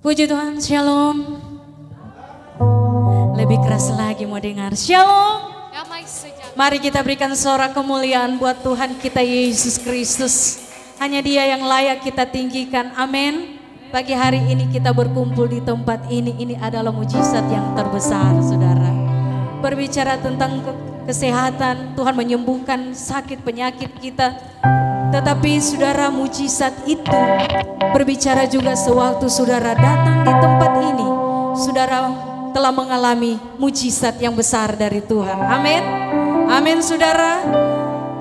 Puji Tuhan, shalom. Lebih keras lagi mau dengar, shalom. Mari kita berikan suara kemuliaan buat Tuhan kita Yesus Kristus. Hanya Dia yang layak kita tinggikan, amin. Pagi hari ini kita berkumpul di tempat ini adalah mujizat yang terbesar, saudara. Berbicara tentang kesehatan, Tuhan menyembuhkan sakit penyakit kita. Tetapi saudara, mujizat itu berbicara juga sewaktu saudara datang di tempat ini, saudara telah mengalami mujizat yang besar dari Tuhan. Amin. Amin saudara.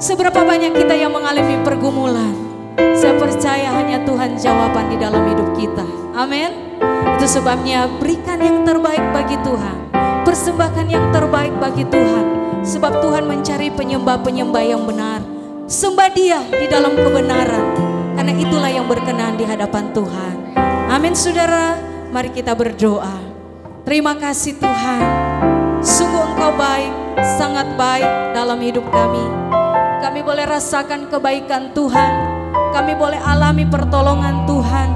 Seberapa banyak kita yang mengalami pergumulan, saya percaya hanya Tuhan jawaban di dalam hidup kita. Amin. Itu sebabnya berikan yang terbaik bagi Tuhan, persembahkan yang terbaik bagi Tuhan. Sebab Tuhan mencari penyembah-penyembah yang benar. Sembah Dia di dalam kebenaran, karena itulah yang berkenan di hadapan Tuhan. Amin saudara. Mari kita berdoa. Terima kasih Tuhan, sungguh Engkau baik, sangat baik dalam hidup kami. Kami boleh rasakan kebaikan Tuhan, kami boleh alami pertolongan Tuhan.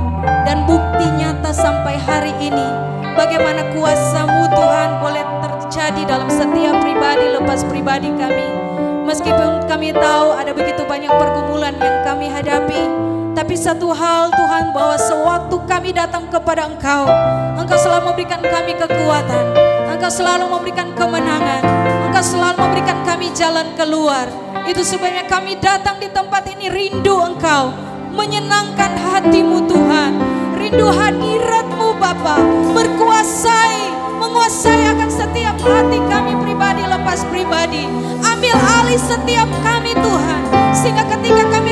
Dan bukti nyata sampai hari ini, bagaimana kuasa-Mu Tuhan boleh terjadi dalam setiap pribadi lepas pribadi kami. Meskipun kami tahu ada begitu banyak pergumulan yang kami hadapi, tapi satu hal Tuhan, bahwa sewaktu kami datang kepada Engkau, Engkau selalu memberikan kami kekuatan, Engkau selalu memberikan kemenangan, Engkau selalu memberikan kami jalan keluar. Itu sebabnya kami datang di tempat ini rindu Engkau, menyenangkan hati-Mu Tuhan, rindu hadirat-Mu Bapa, menguasai akan setiap hati kami pribadi lepas pribadi. Ambil alih setiap kami Tuhan, sehingga ketika kami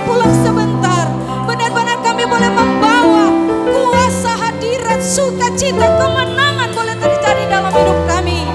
pulang sebentar, benar-benar kami boleh membawa kuasa hadirat, sukacita, kemenangan boleh terjadi dalam hidup kami.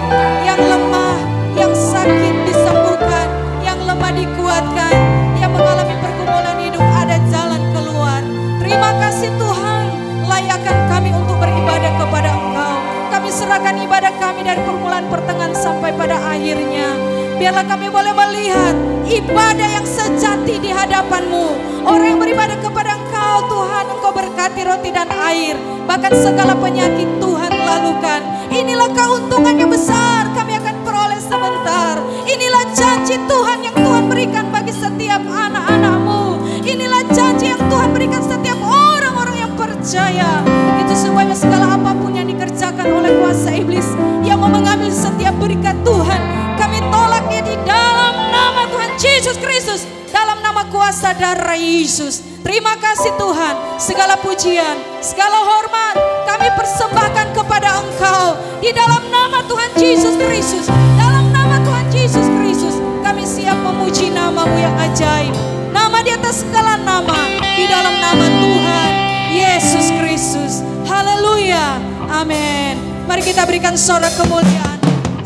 Yang lemah, yang sakit disembuhkan, yang lemah dikuatkan, yang mengalami pergumulan hidup ada jalan keluar. Terima kasih Tuhan, layakkan kami untuk beribadah kepada Engkau. Kami serahkan ibadah kami dari permulaan, pertengahan sampai pada akhirnya. Biarlah kami boleh melihat ibadah yang sejati di hadapan-Mu. Orang yang beribadah kepada Engkau Tuhan, Engkau berkati roti dan air, bahkan segala penyakit Tuhan lalukan. Inilah keuntungan yang besar kami akan peroleh sebentar. Inilah janji Tuhan yang Tuhan berikan bagi setiap anak-anak-Mu. Inilah janji yang Tuhan berikan setiap orang-orang yang percaya. Itu sebabnya segala apapun yang dikerjakan oleh kuasa iblis yang mau mengambil setiap berkat Tuhan, kami tolaknya di dalam nama Tuhan Yesus Kristus, dalam nama kuasa darah Yesus. Terima kasih Tuhan, segala pujian, segala hormat kami persembahkan kepada Engkau di dalam nama Tuhan Yesus Kristus. Dalam nama Tuhan Yesus Kristus kami siap memuji nama-Mu yang ajaib, nama di atas segala nama, di dalam nama Tuhan Yesus Kristus. Haleluya, amin. Mari kita berikan sorak kemuliaan,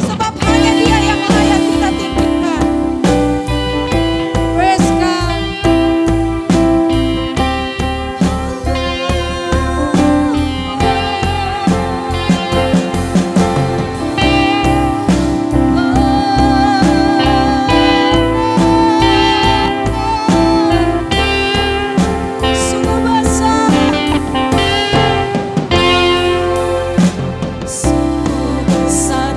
sebab hanya Dia yang layak kita tinggikan. Praise God. Sungguh besar, sungguh besar.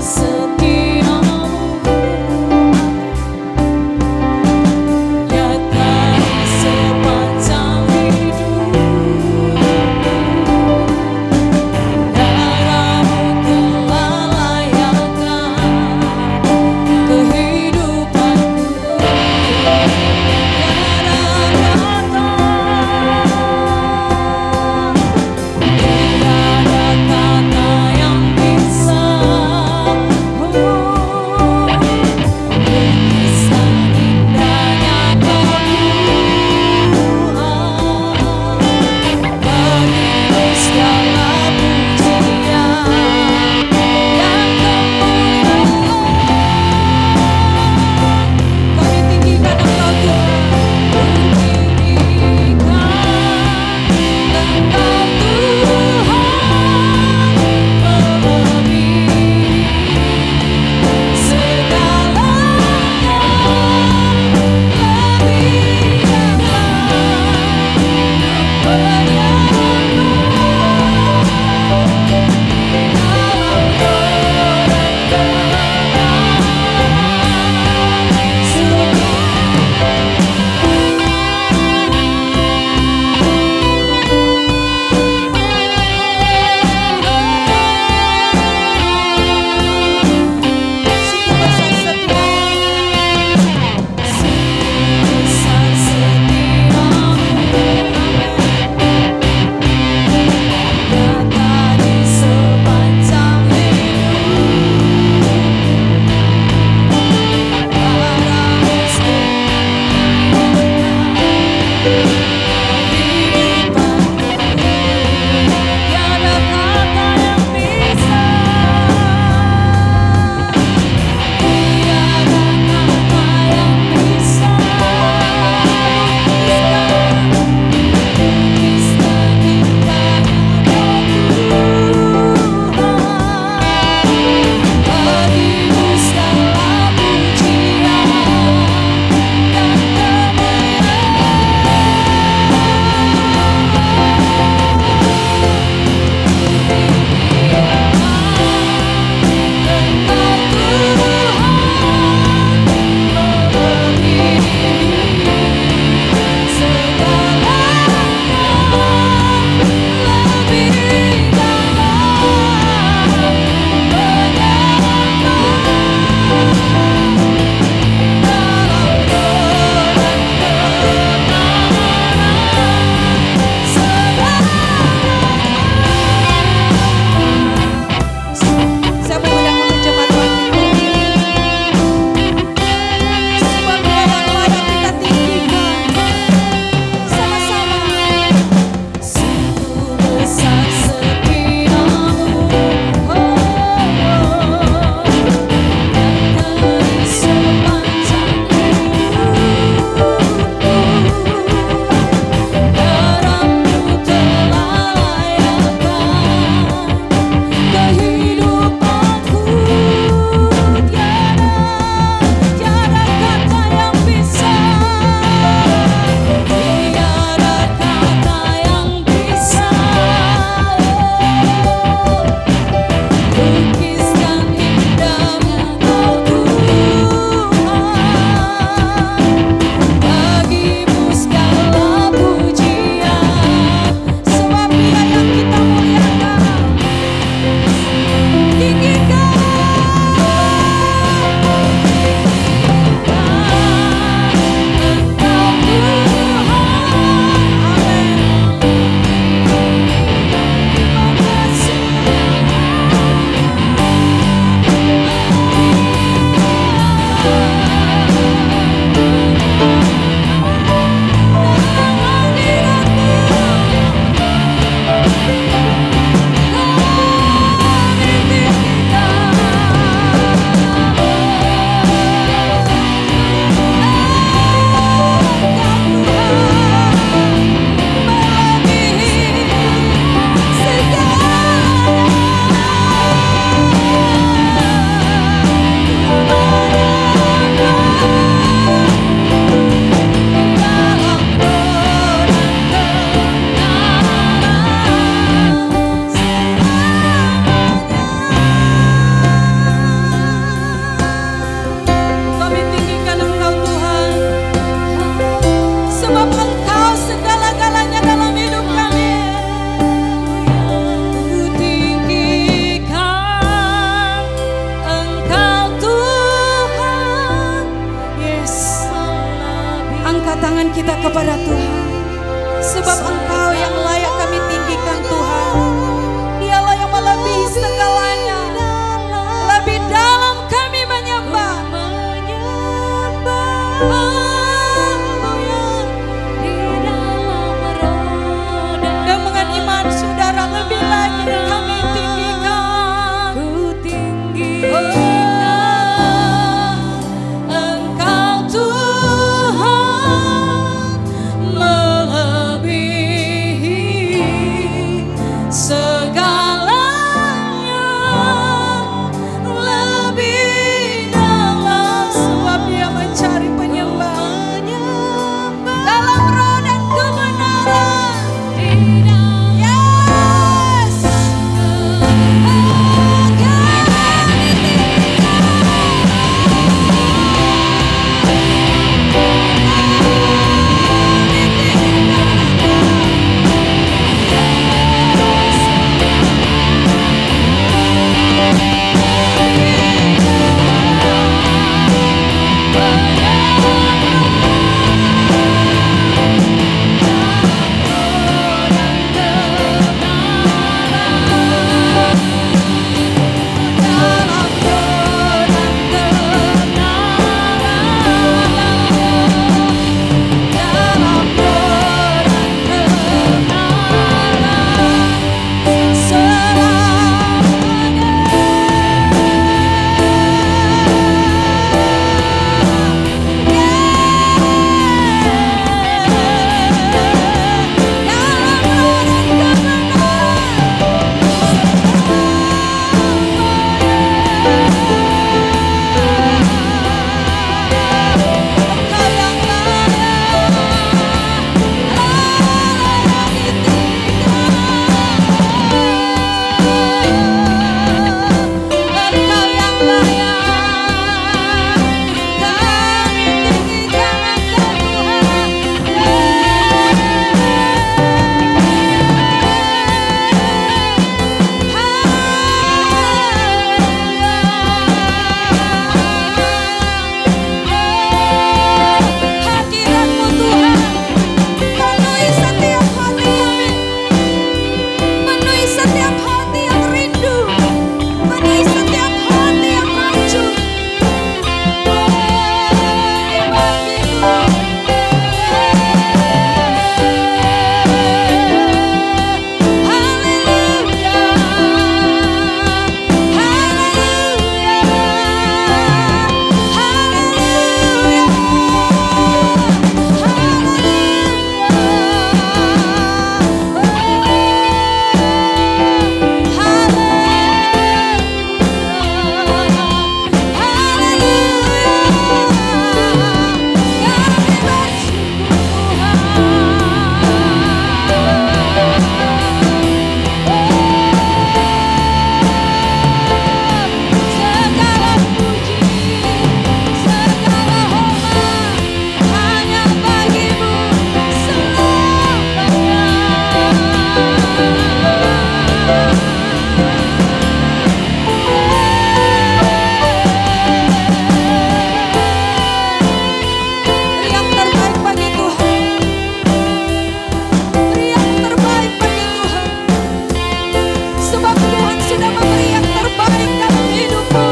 sudah memberi yang terbaik dalam hidupmu.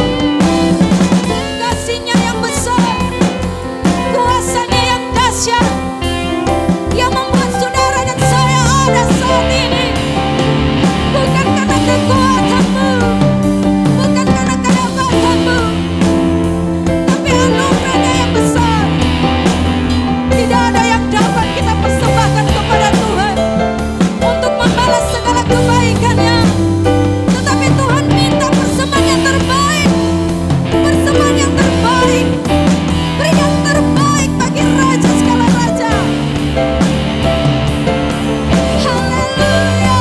Kasih-Nya yang besar, kuasa-Nya yang dahsyat, yang membuat saudara dan saya ada saat ini. Bukan karena kekuatanmu, bukan karena kehebatanmu, tapi anugerah-Nya yang besar. Tidak ada yang dapat kita persembahkan kepada Tuhan untuk membalas segala kebaikan-Nya. Tetapi Tuhan minta persembahan yang terbaik, persembahan yang terbaik. Beri yang terbaik bagi Raja segala Raja. Haleluya.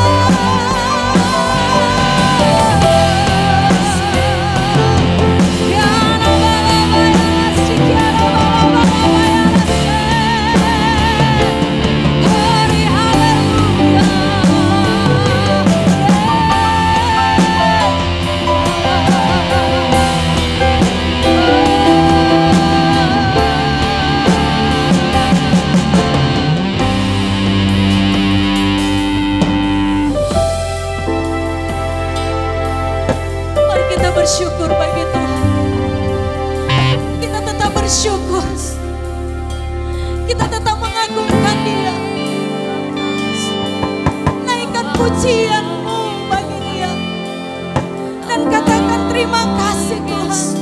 Mari kita bersyukur bagi Tuhan. Kita tetap bersyukur. Kita tetap mengagungkan Dia. Naikkan pujian-Mu bagi Dia. Dan katakan terima kasih Tuhan.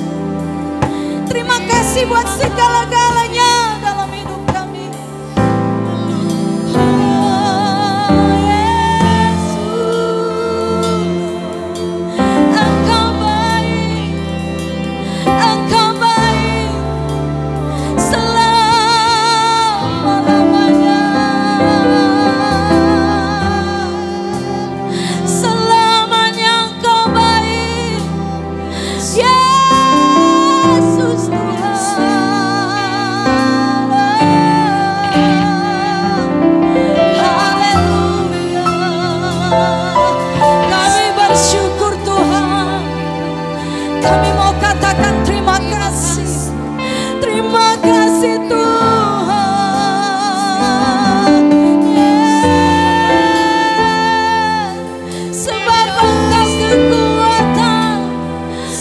Terima kasih buat segala-galanya dalam hidup kami. Engkau baik selama-lamanya. Selamanya Engkau baik, Yesus Tuhan. Haleluya. Kami bersyukur Tuhan. Kami mau katakan terima kasih. Terima kasih Tuhan. Sebab Engkau kekuatan,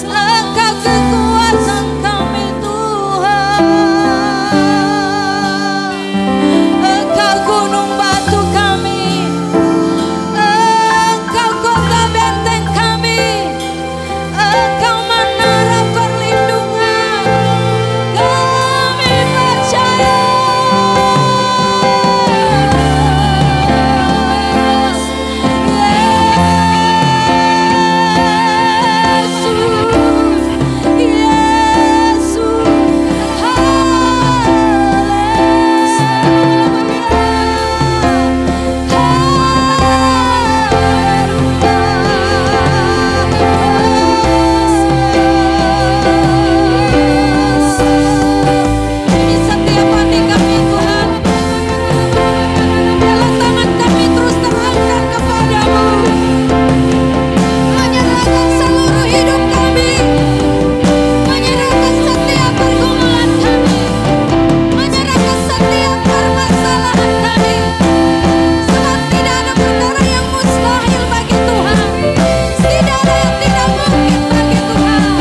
Engkau kekuatan kami Tuhan. Engkau gunung batu kami, Engkau kota benteng kami, Engkau menara perlindungan. Kami percaya. Ini setiap hati kami Tuhan. Dalam tangan kami terus terangkat kepadamu. Menyerahkan seluruh hidup kami, menyerahkan setiap pergumulan kami, menyerahkan setiap permasalahan kami. Sebab tidak ada perkara yang mustahil bagi Tuhan, tidak ada yang tidak mungkin bagi Tuhan.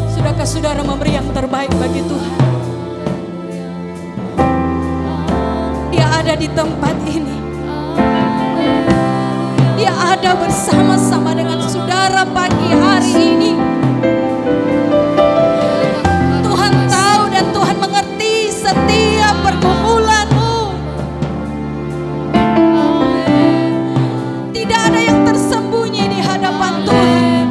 Sudahkah saudara memberi yang terbaik bagi Tuhan? Dia ada di tempat ini. Dia ada bersama-sama dengan saudara pagi hari ini. Tuhan tahu dan Tuhan mengerti setiap pergumulanmu. Tidak ada yang tersembunyi di hadapan Tuhan.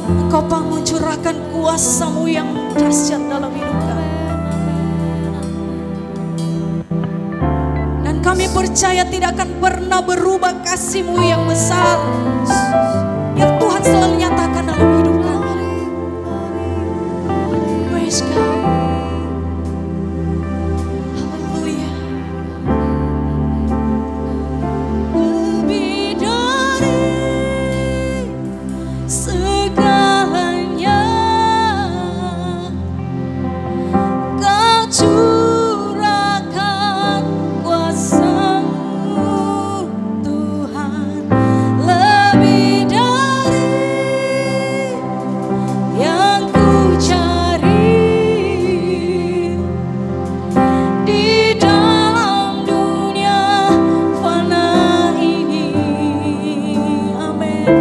Engkau mau curahkan kuasa-Mu yang dahsyat dalam hidup kami. Dan kami percaya tidak akan pernah berubah kasih-Mu yang besar, yang Tuhan selalu nyatakan dalam hidup kami. Praise God. Haleluya. Lebih dari segalanya Kau curahkan kuasa-Mu Tuhan, lebih dari yang ku cari di dalam dunia fana ini. Amin.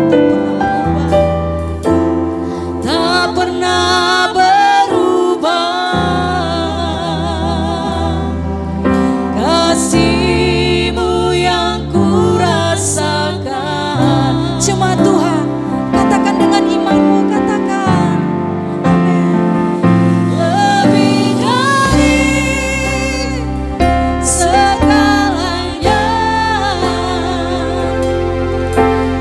Tak pernah berubah kasih-Mu yang ku rasakan. Cuma Tuhan, katakan dengan iman-Mu, katakan. Lebih dari segalanya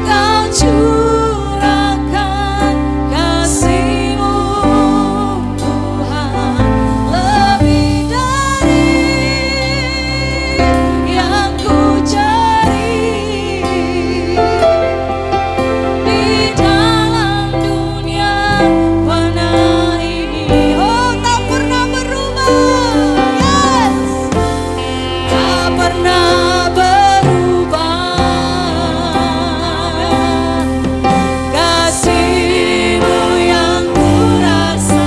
Kau curahkan kasih-Mu Tuhan, lebih dari yang ku cari di dalam dunia fana ini. Oh, tak pernah berubah. Yes, tak pernah berubah kasih-Mu yang ku rasa.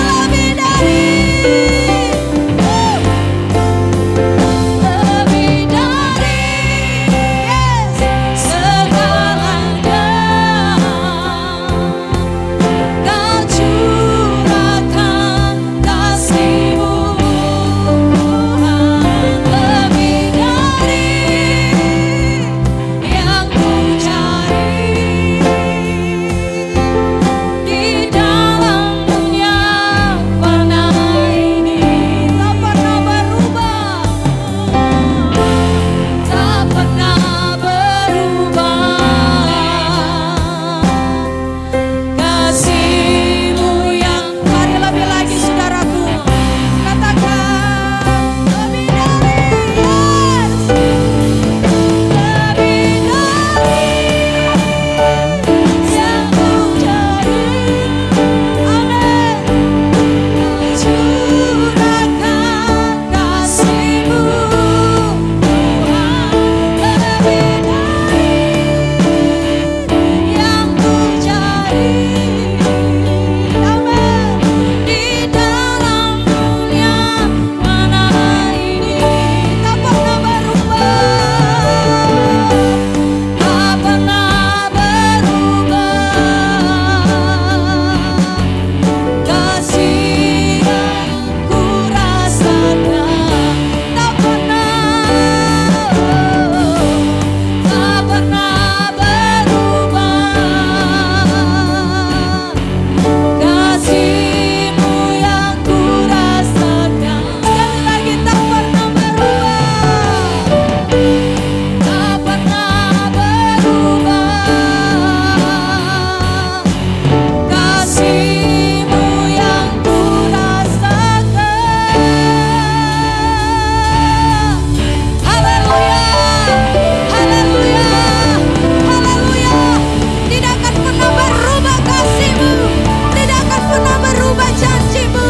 Lebih dari yes, segalanya Kau curahkan kasih-Mu Tuhan, lebih dari yang ku cari di dalam dunia fana ini. Tak pernah berubah, tak pernah berubah kasih-Mu yang. Mari lebih lagi saudaraku, katakan lebih dari yes, lebih dari yang ku cari. Amin. Curahkan kasih-Mu Tuhan, lebih dari yang ku cari. Amin. Di dalam dunia fana ini tak pernah berubah, tak pernah berubah kasih yang ku rasakan. Tak pernah berubah kasih-Mu yang ku rasakan. Sekali lagi, tak pernah berubah, tak pernah berubah kasih-Mu yang ku rasakan. Haleluya, haleluya, haleluya. Tidak akan pernah berubah kasih-Mu, tidak akan pernah berubah janji-Mu.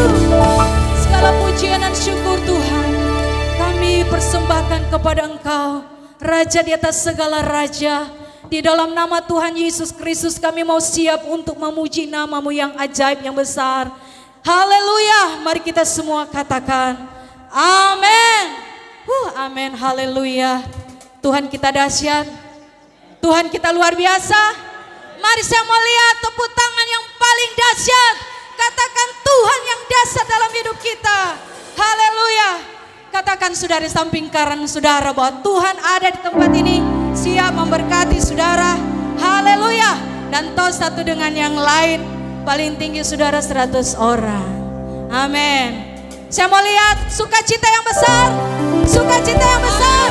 Segala pujian dan syukur Tuhan kami persembahkan kepada Engkau, Raja di atas segala raja. Di dalam nama Tuhan Yesus Kristus kami mau siap untuk memuji nama-Mu yang ajaib, yang besar. Haleluya. Mari kita semua katakan amin. Amin. Haleluya. Tuhan kita dahsyat, Tuhan kita luar biasa. Mari saya mau lihat tepuk tangan yang paling dahsyat. Katakan Tuhan yang dahsyat dalam hidup kita. Haleluya. Katakan saudara di samping kanan saudara bahwa Tuhan ada di tempat ini, siap memberkati saudara. Haleluya. Dan satu dengan yang lain. Paling tinggi saudara 100 orang. Amin. Saya mau lihat sukacita yang besar. Sukacita yang besar.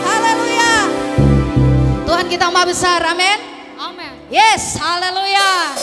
Haleluya. Tuhan kita maha besar. Amin. Amin. Yes, haleluya.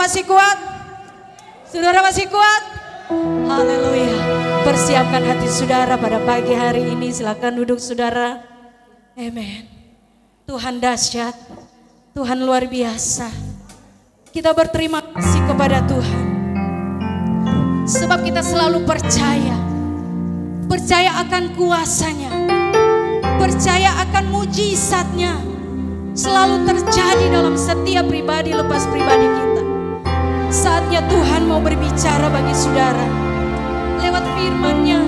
masih kuat? Saudara masih kuat? Haleluya. Persiapkan hati saudara pada pagi hari ini. Silakan duduk saudara. Amen. Tuhan dahsyat. Tuhan luar biasa. Kita berterima kasih kepada Tuhan. Sebab kita selalu percaya. Percaya akan kuasanya. Percaya akan mujizatnya. Selalu terjadi dalam setiap pribadi lepas pribadi kita. Saatnya Tuhan mau berbicara bagi saudara. Lewat firman-Nya.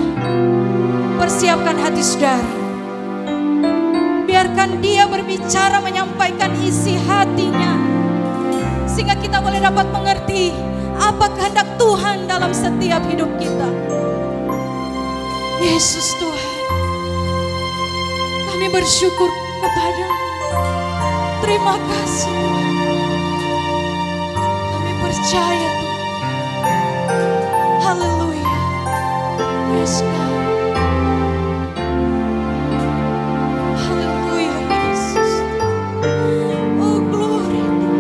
Persiapkan hati saudara. Biarkan Dia berbicara menyampaikan isi hatinya. Sehingga kita boleh dapat mengerti apa kehendak Tuhan dalam setiap hidup kita. Yesus Tuhan. Kami bersyukur kepada-Mu. Terima kasih Tuhan. Kami percaya Tuhan. Haleluya. Yes God. Haleluya Yesus. Oh glory Tuhan.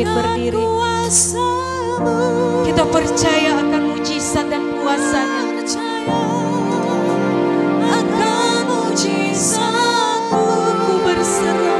bangkit berdiri. Kita percaya akan mujizat dan kuasa-Nya. Akan mujizat-Mu ku berserah.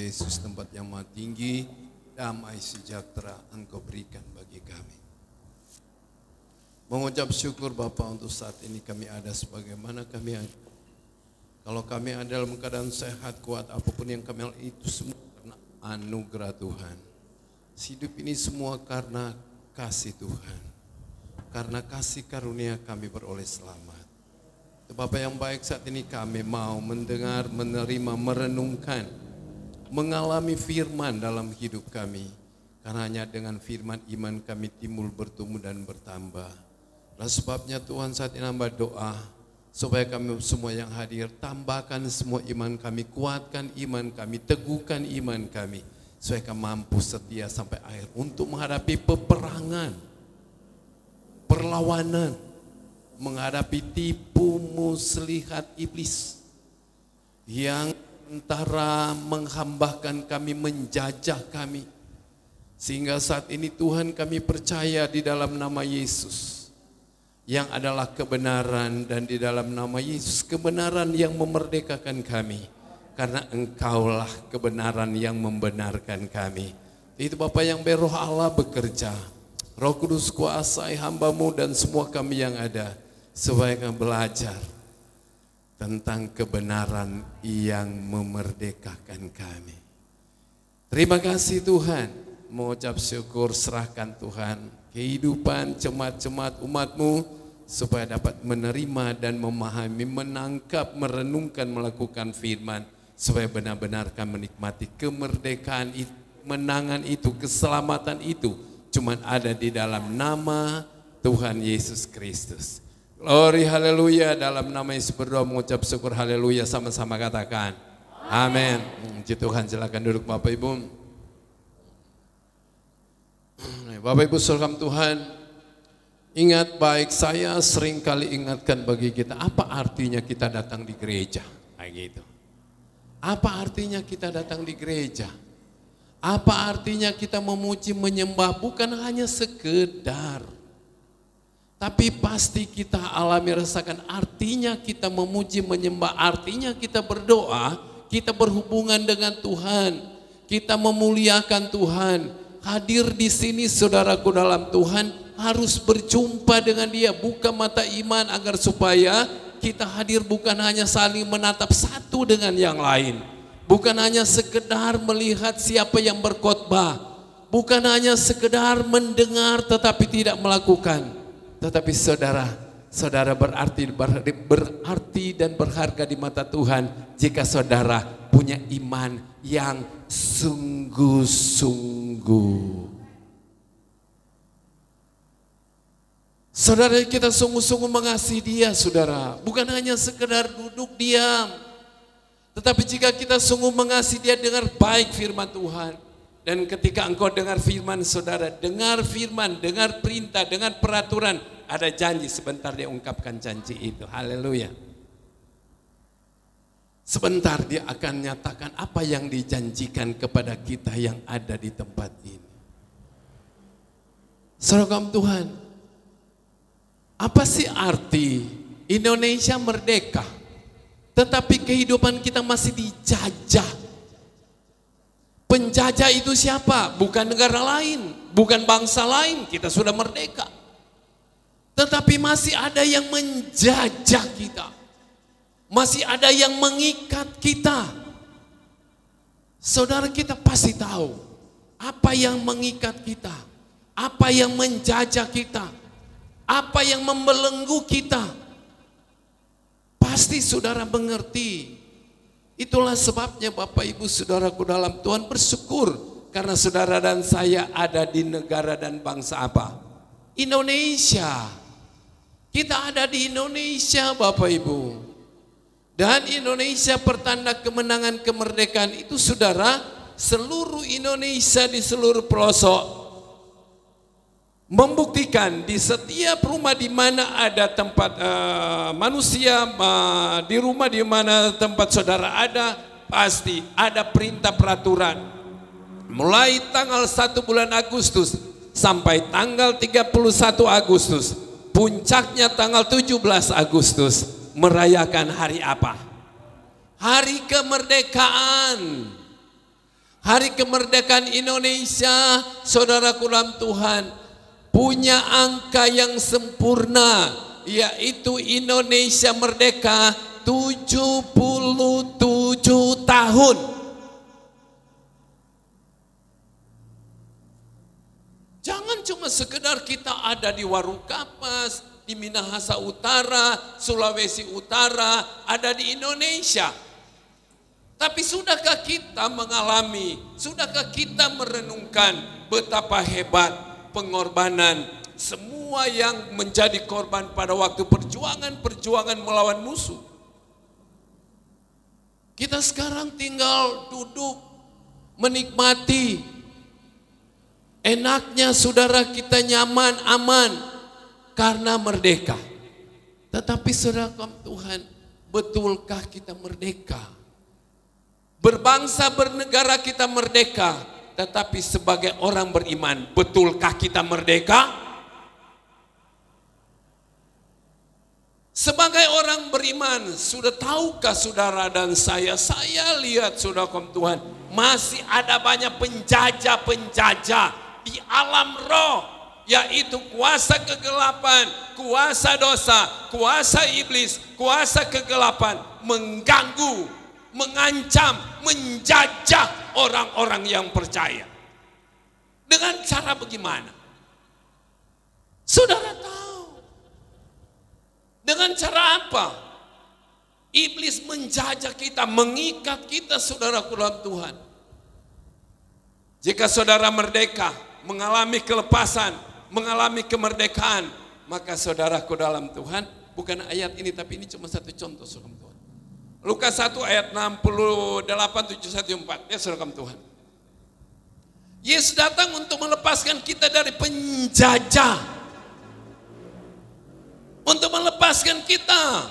Yesus, tempat yang maha tinggi, damai sejahtera Engkau berikan bagi kami. Mengucap syukur Bapa untuk saat ini kami ada sebagaimana kami ada. Kalau kami ada dalam keadaan sehat, kuat, apapun yang kami lakukan itu semua karena anugerah Tuhan. Hidup ini semua karena kasih Tuhan. Karena kasih karunia kami beroleh selamat. Bapa yang baik, saat ini kami mau mendengar, menerima, merenungkan, mengalami firman dalam hidup kami. Karena hanya dengan firman iman kami timbul, bertumbuh dan bertambah. Oleh sebabnya Tuhan saat ini hamba doa supaya kami semua yang hadir tambahkan semua iman kami, kuatkan iman kami, teguhkan iman kami, supaya kami mampu setia sampai akhir untuk menghadapi peperangan, perlawanan, menghadapi tipu muslihat iblis yang antara menghambakan kami, menjajah kami. Sehingga saat ini Tuhan kami percaya di dalam nama Yesus yang adalah kebenaran, dan di dalam nama Yesus kebenaran yang memerdekakan kami, karena Engkaulah kebenaran yang membenarkan kami. Itu Bapa yang berroh Allah bekerja, Roh Kudus kuasai hamba-Mu dan semua kami yang ada, supaya kami belajar tentang kebenaran yang memerdekakan kami. Terima kasih Tuhan, mengucap syukur, serahkan Tuhan kehidupan jemaat-jemaat umat-Mu, supaya dapat menerima dan memahami, menangkap, merenungkan, melakukan firman, supaya benar-benar kami menikmati kemerdekaan itu, kemenangan itu, keselamatan itu, cuman ada di dalam nama Tuhan Yesus Kristus. Glory haleluya, dalam nama Yesus berdoa mengucap syukur haleluya, sama-sama katakan amin. Puji Tuhan, silakan duduk Bapak Ibu. Bapak Ibu saudara Tuhan, ingat baik, saya sering kali ingatkan bagi kita, apa artinya kita datang di gereja? Kayak gitu. Apa artinya kita datang di gereja? Apa artinya kita memuji, menyembah? Bukan hanya sekedar, tapi pasti kita alami, rasakan artinya kita memuji, menyembah, artinya kita berdoa, kita berhubungan dengan Tuhan, kita memuliakan Tuhan. Hadir di sini saudaraku dalam Tuhan, harus berjumpa dengan Dia, buka mata iman agar supaya kita hadir bukan hanya saling menatap satu dengan yang lain, bukan hanya sekedar melihat siapa yang berkhotbah, bukan hanya sekedar mendengar tetapi tidak melakukan, tetapi saudara berarti dan berharga di mata Tuhan jika saudara punya iman yang sungguh-sungguh. Saudara, kita sungguh-sungguh mengasihi Dia, saudara. Bukan hanya sekedar duduk diam, tetapi jika kita sungguh mengasihi Dia, dengar baik firman Tuhan. Dan ketika engkau dengar firman, saudara, dengar firman, dengar perintah, dengar peraturan, ada janji, sebentar Dia ungkapkan janji itu. Haleluya. Sebentar Dia akan nyatakan apa yang dijanjikan kepada kita yang ada di tempat ini. Saudara Tuhan, apa sih arti Indonesia merdeka, tetapi kehidupan kita masih dijajah? Penjajah itu siapa? Bukan negara lain, bukan bangsa lain. Kita sudah merdeka, tetapi masih ada yang menjajah kita, masih ada yang mengikat kita. Saudara, kita pasti tahu apa yang mengikat kita, apa yang menjajah kita, apa yang membelenggu kita. Pasti saudara mengerti. Itulah sebabnya Bapak Ibu saudaraku dalam Tuhan, bersyukur karena saudara dan saya ada di negara dan bangsa apa? Indonesia. Kita ada di Indonesia Bapak Ibu. Dan Indonesia pertanda kemenangan kemerdekaan itu saudara, seluruh Indonesia di seluruh pelosok membuktikan di setiap rumah di mana ada tempat manusia, di rumah di mana tempat saudara ada, pasti ada perintah peraturan. Mulai tanggal 1 bulan Agustus sampai tanggal 31 Agustus, puncaknya tanggal 17 Agustus, merayakan hari apa? Hari kemerdekaan. Hari kemerdekaan Indonesia, saudaraku dalam Tuhan, punya angka yang sempurna, yaitu Indonesia merdeka 77 tahun. Jangan cuma sekedar kita ada di Warukapas, di Minahasa Utara, Sulawesi Utara, ada di Indonesia. Tapi sudahkah kita mengalami, sudahkah kita merenungkan betapa hebat pengorbanan semua yang menjadi korban pada waktu perjuangan melawan musuh. Kita sekarang tinggal duduk menikmati enaknya, saudara, kita nyaman, aman karena merdeka. Tetapi saudara Tuhan, betulkah kita merdeka? Berbangsa bernegara kita merdeka, tetapi sebagai orang beriman, betulkah kita merdeka? Sebagai orang beriman, sudah tahukah saudara dan saya lihat saudara Tuhan, masih ada banyak penjajah-penjajah di alam roh, yaitu kuasa kegelapan, kuasa dosa, kuasa iblis, kuasa kegelapan, mengganggu, mengancam, menjajah orang-orang yang percaya. Dengan cara bagaimana? Saudara tahu. Dengan cara apa? Iblis menjajah kita, mengikat kita, saudaraku dalam Tuhan. Jika saudara merdeka, mengalami kelepasan, mengalami kemerdekaan, maka saudaraku dalam Tuhan, bukan ayat ini, tapi ini cuma satu contoh, saudara Tuhan. Lukas 1 ayat 68, 714, ya saudara Tuhan. Yesus datang untuk melepaskan kita dari penjajah. Untuk melepaskan kita.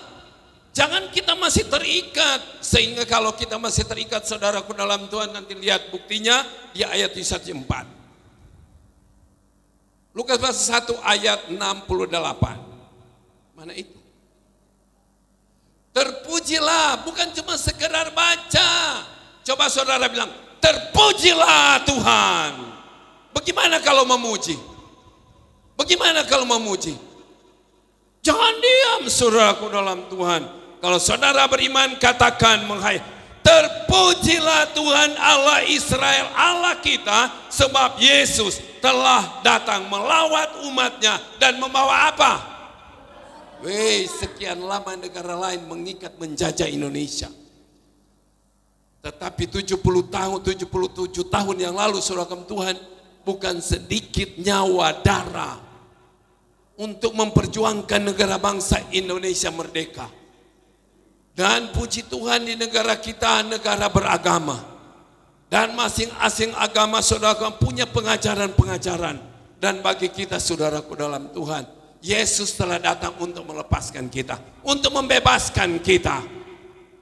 Jangan kita masih terikat. Sehingga kalau kita masih terikat, saudaraku dalam Tuhan, nanti lihat buktinya di ayat 4. Lukas pasal 1 ayat 68. Mana itu? Terpujilah, bukan cuma sekedar baca. Coba saudara bilang, terpujilah Tuhan. Bagaimana kalau memuji? Bagaimana kalau memuji? Jangan diam, saudaraku dalam Tuhan. Kalau saudara beriman, katakan menghayat, terpujilah Tuhan Allah Israel, Allah kita, sebab Yesus telah datang melawat umatnya dan membawa apa? Sekian lama negara lain mengikat, menjajah Indonesia. Tetapi 70 tahun, 77 tahun yang lalu, saudaraku Tuhan, bukan sedikit nyawa, darah, untuk memperjuangkan negara bangsa Indonesia merdeka. Dan puji Tuhan, di negara kita negara beragama. Dan masing-masing agama saudara punya pengajaran-pengajaran. Dan bagi kita saudaraku dalam Tuhan, Yesus telah datang untuk melepaskan kita, untuk membebaskan kita.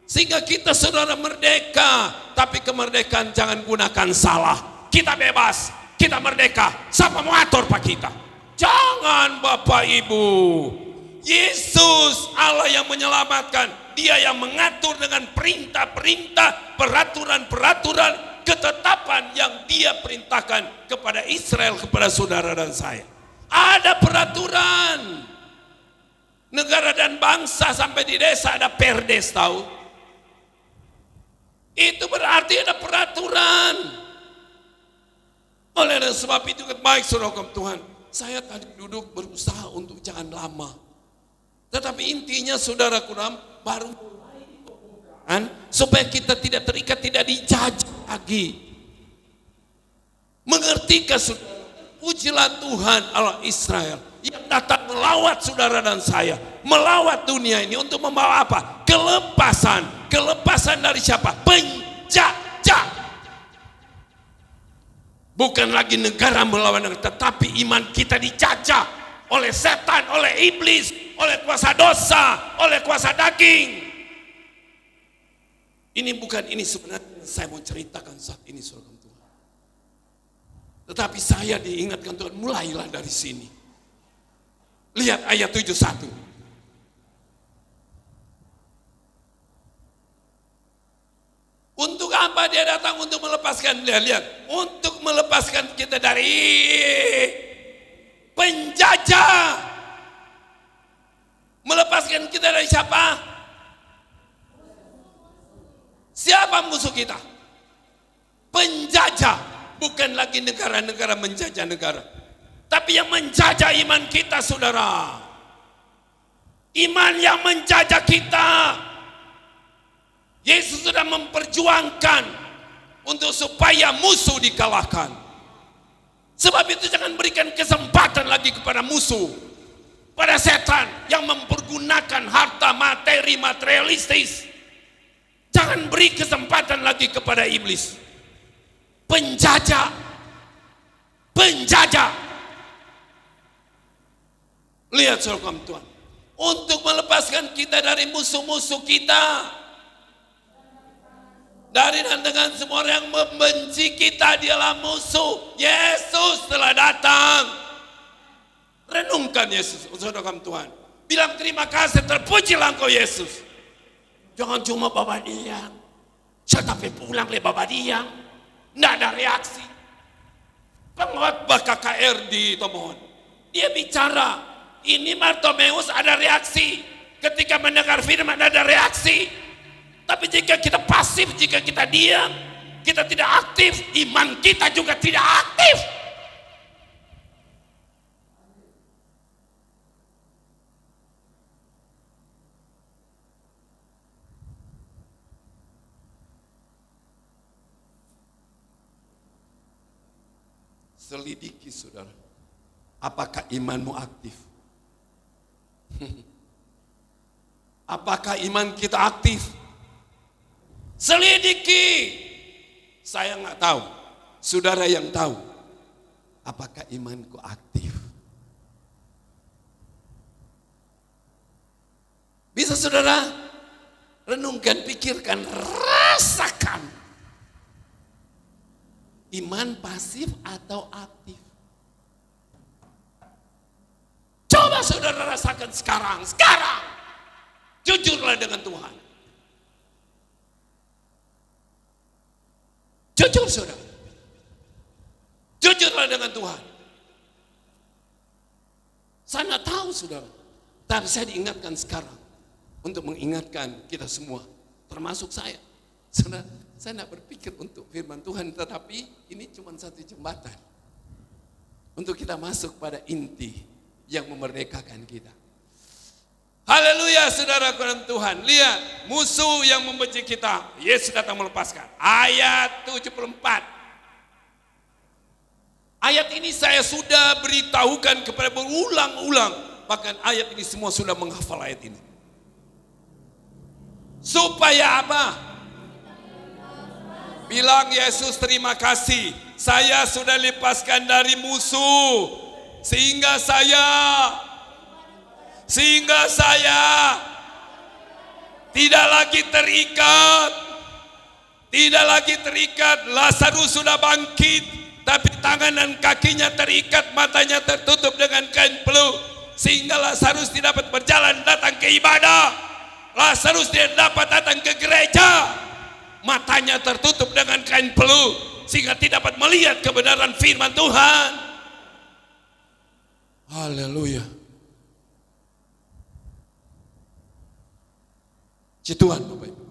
Sehingga kita saudara merdeka. Tapi kemerdekaan jangan gunakan salah. Kita bebas, kita merdeka. Siapa mau atur pak kita? Jangan Bapak Ibu. Yesus Allah yang menyelamatkan. Dia yang mengatur dengan perintah-perintah, peraturan-peraturan, ketetapan yang dia perintahkan kepada Israel, kepada saudara dan saya. Ada peraturan. Negara dan bangsa sampai di desa ada perdes, tahu? Itu berarti ada peraturan. Oleh sebab itu baik saudara Tuhan, saya tadi duduk berusaha untuk jangan lama. Tetapi intinya saudara kuram baru supaya kita tidak terikat, tidak dijajah lagi. Mengertikah saudara? Pujilah Tuhan Allah Israel yang datang melawat saudara dan saya, melawat dunia ini untuk membawa apa? Kelepasan. Kelepasan dari siapa? Penjajah. Bukan lagi negara melawan negara, tetapi iman kita dijajah oleh setan, oleh iblis, oleh kuasa dosa, oleh kuasa daging. Ini sebenarnya saya mau ceritakan saat ini, saudara Tuhan. Tetapi saya diingatkan Tuhan, mulailah dari sini. Lihat ayat 71. Untuk apa dia datang? Untuk melepaskan, lihat, untuk melepaskan kita dari penjajah. Melepaskan kita dari siapa? Siapa musuh kita? Penjajah. Bukan lagi negara-negara menjajah negara, tapi yang menjajah iman kita, saudara. Iman yang menjajah kita. Yesus sudah memperjuangkan untuk supaya musuh dikalahkan. Sebab itu jangan berikan kesempatan lagi kepada musuh, pada setan yang mempergunakan harta materi materialistis. Jangan beri kesempatan lagi kepada iblis. Penjajah. Lihat saudara Tuhan, untuk melepaskan kita dari musuh-musuh kita, dari dan dengan semua orang yang membenci kita, dialah musuh. Yesus telah datang. Renungkan Yesus, saudara Tuhan. Bilang terima kasih, terpujilah engkau Yesus. Jangan cuma bawa diam. Tetapi pulang le bawa diam. Tidak ada reaksi. Pengkhotbah KKR di Tomohon, dia bicara, ini Bartimeus ada reaksi. Ketika mendengar firman ada reaksi. Tapi jika kita pasif, jika kita diam, kita tidak aktif, iman kita juga tidak aktif. Selidiki saudara, apakah imanmu aktif? Apakah iman kita aktif? Selidiki. Saya nggak tahu, saudara yang tahu. Apakah imanku aktif? Bisa saudara renungkan, pikirkan, rasakan. Iman pasif atau aktif? Coba saudara rasakan sekarang. Jujurlah dengan Tuhan. Jujur saudara. Jujurlah dengan Tuhan. Saya tahu saudara, tapi saya diingatkan sekarang untuk mengingatkan kita semua, termasuk saya. Saudara, saya tidak berpikir untuk firman Tuhan, tetapi ini cuma satu jembatan untuk kita masuk pada inti yang memerdekakan kita. Haleluya saudara dalam Tuhan. Lihat, musuh yang membenci kita, Yesus datang melepaskan. Ayat 74. Ayat ini saya sudah beritahukan kepada berulang-ulang. Bahkan ayat ini semua sudah menghafal ayat ini. Supaya apa? Bilang Yesus terima kasih. Saya sudah lepaskan dari musuh. Sehingga saya tidak lagi terikat. Lazarus sudah bangkit, tapi tangan dan kakinya terikat, matanya tertutup dengan kain peluh, sehingga Lazarus tidak dapat berjalan datang ke ibadah. Lazarus tidak dapat datang ke gereja, matanya tertutup dengan kain peluh, sehingga tidak dapat melihat kebenaran firman Tuhan. Haleluya. Tuhan Bapak Ibu.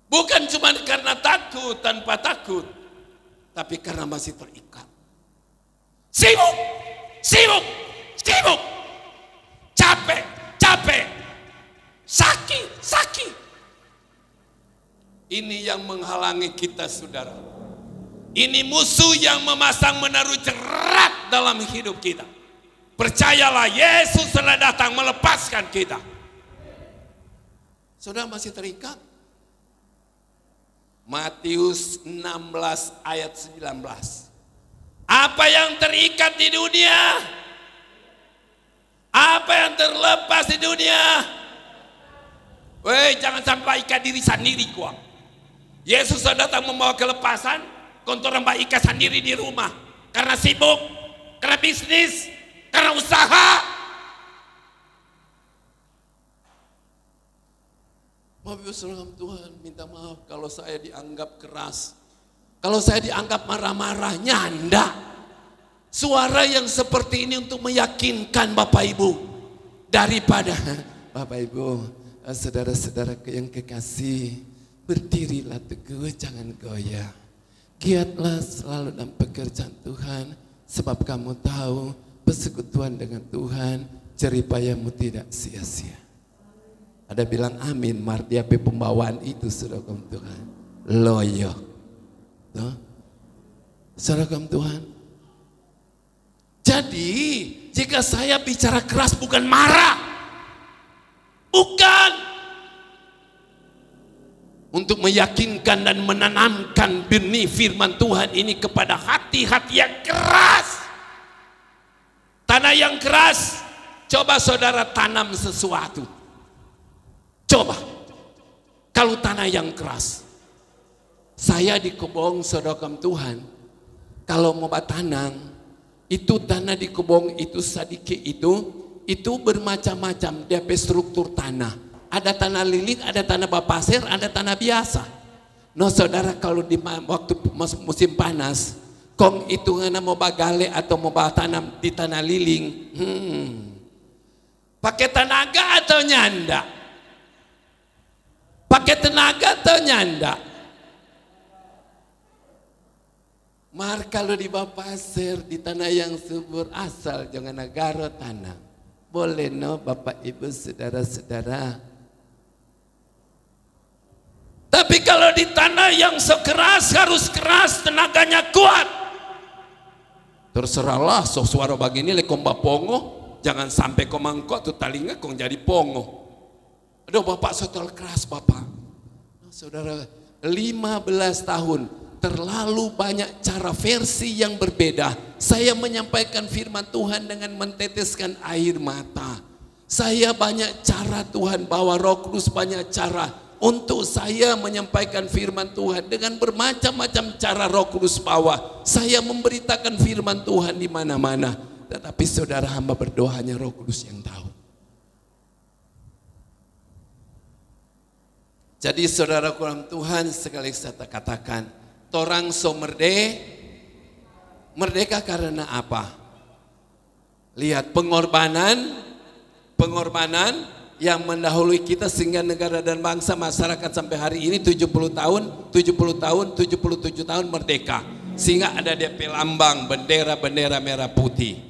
Bukan cuma karena takut, tanpa takut, tapi karena masih terikat. Sibuk. Capek. Sakit. Ini yang menghalangi kita saudara. Ini musuh yang memasang menaruh jerat dalam hidup kita. Percayalah, Yesus telah datang melepaskan kita. Saudara masih terikat? Matius 16 ayat 19. Apa yang terikat di dunia? Apa yang terlepas di dunia? Weh, jangan sampai ikat diri sendiri kuat. Yesus sudah datang membawa kelepasan, kontor mbak ikat sendiri di rumah. Karena sibuk, karena bisnis, karena usaha. Bapak Ibu Tuhan, minta maaf kalau saya dianggap keras. Kalau saya dianggap marah-marah, nyanda. Suara yang seperti ini untuk meyakinkan Bapak Ibu. Daripada Bapak Ibu, saudara-saudara yang kekasih, berdirilah teguh, jangan goyah. Giatlah selalu dalam pekerjaan Tuhan, sebab kamu tahu persekutuan dengan Tuhan, jeripayamu tidak sia-sia. Ada bilang amin, martiape pembawaan itu saudara Tuhan. Loyo. Tuh. Saudara Tuhan. Jadi, jika saya bicara keras bukan marah. Bukan. Untuk meyakinkan dan menanamkan benih firman Tuhan ini kepada hati-hati yang keras. Tanah yang keras, coba saudara tanam sesuatu. Coba. Kalau tanah yang keras. Saya di kebong saudara Tuhan. Kalau mau tanam, itu tanah di kebong itu sedikit itu bermacam-macam dia struktur tanah. Ada tanah lilit, ada tanah pasir, ada tanah biasa. No saudara, kalau di waktu musim panas, kong itu ngana mau bagale atau mau tanam di tanah liling, pakai tenaga atau nyanda? Pakai tenaga atau nyanda? Mar kalau di pasir di tanah yang subur asal jangan negara tanah. Boleh no Bapak Ibu saudara-saudara. Tapi kalau di tanah yang sekeras harus keras, tenaganya kuat. Terserahlah suara begini lekomba pongo, jangan sampai komangko tuh talinga kong jadi pongo. Aduh Bapak soal keras Bapak. Saudara 15 tahun terlalu banyak cara versi yang berbeda. Saya menyampaikan firman Tuhan dengan menteteskan air mata. Saya banyak cara Tuhan bawa Roh Kudus banyak cara untuk saya menyampaikan firman Tuhan dengan bermacam-macam cara Roh Kudus bawa. Saya memberitakan firman Tuhan di mana-mana. Tetapi saudara hamba berdoa hanya Roh Kudus yang tahu. Jadi saudara kurang Tuhan sekali saya katakan, torang so merdeka karena apa? Lihat pengorbanan yang mendahului kita sehingga negara dan bangsa masyarakat sampai hari ini 70 tahun, 77 tahun merdeka. Sehingga ada DP lambang bendera merah putih.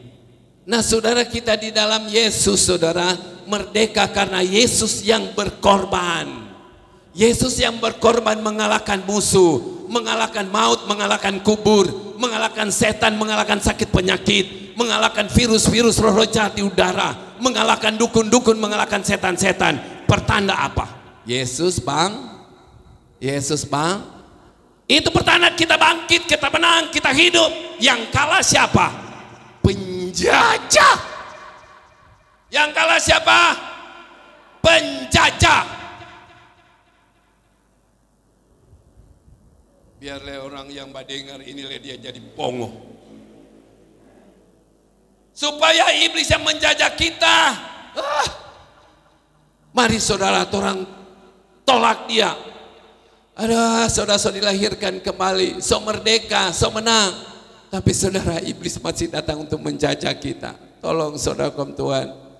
Nah saudara kita di dalam Yesus saudara merdeka karena Yesus yang berkorban. Yesus yang berkorban mengalahkan musuh, mengalahkan maut, mengalahkan kubur, mengalahkan setan, mengalahkan sakit penyakit, mengalahkan virus-virus roh-roh jahat di udara, mengalahkan dukun-dukun, mengalahkan setan-setan. Pertanda apa? Yesus bang. Itu pertanda kita bangkit, kita menang, kita hidup. Yang kalah siapa? Penjajah. Yang kalah siapa? Penjajah. Biarlah orang yang dengar inilah dia jadi pongo. Supaya iblis yang menjajah kita. Mari saudara orang tolak dia. Ada saudara-saudara dilahirkan kembali. So merdeka, so menang. Tapi saudara iblis masih datang untuk menjajah kita. Tolong saudara Tuhan.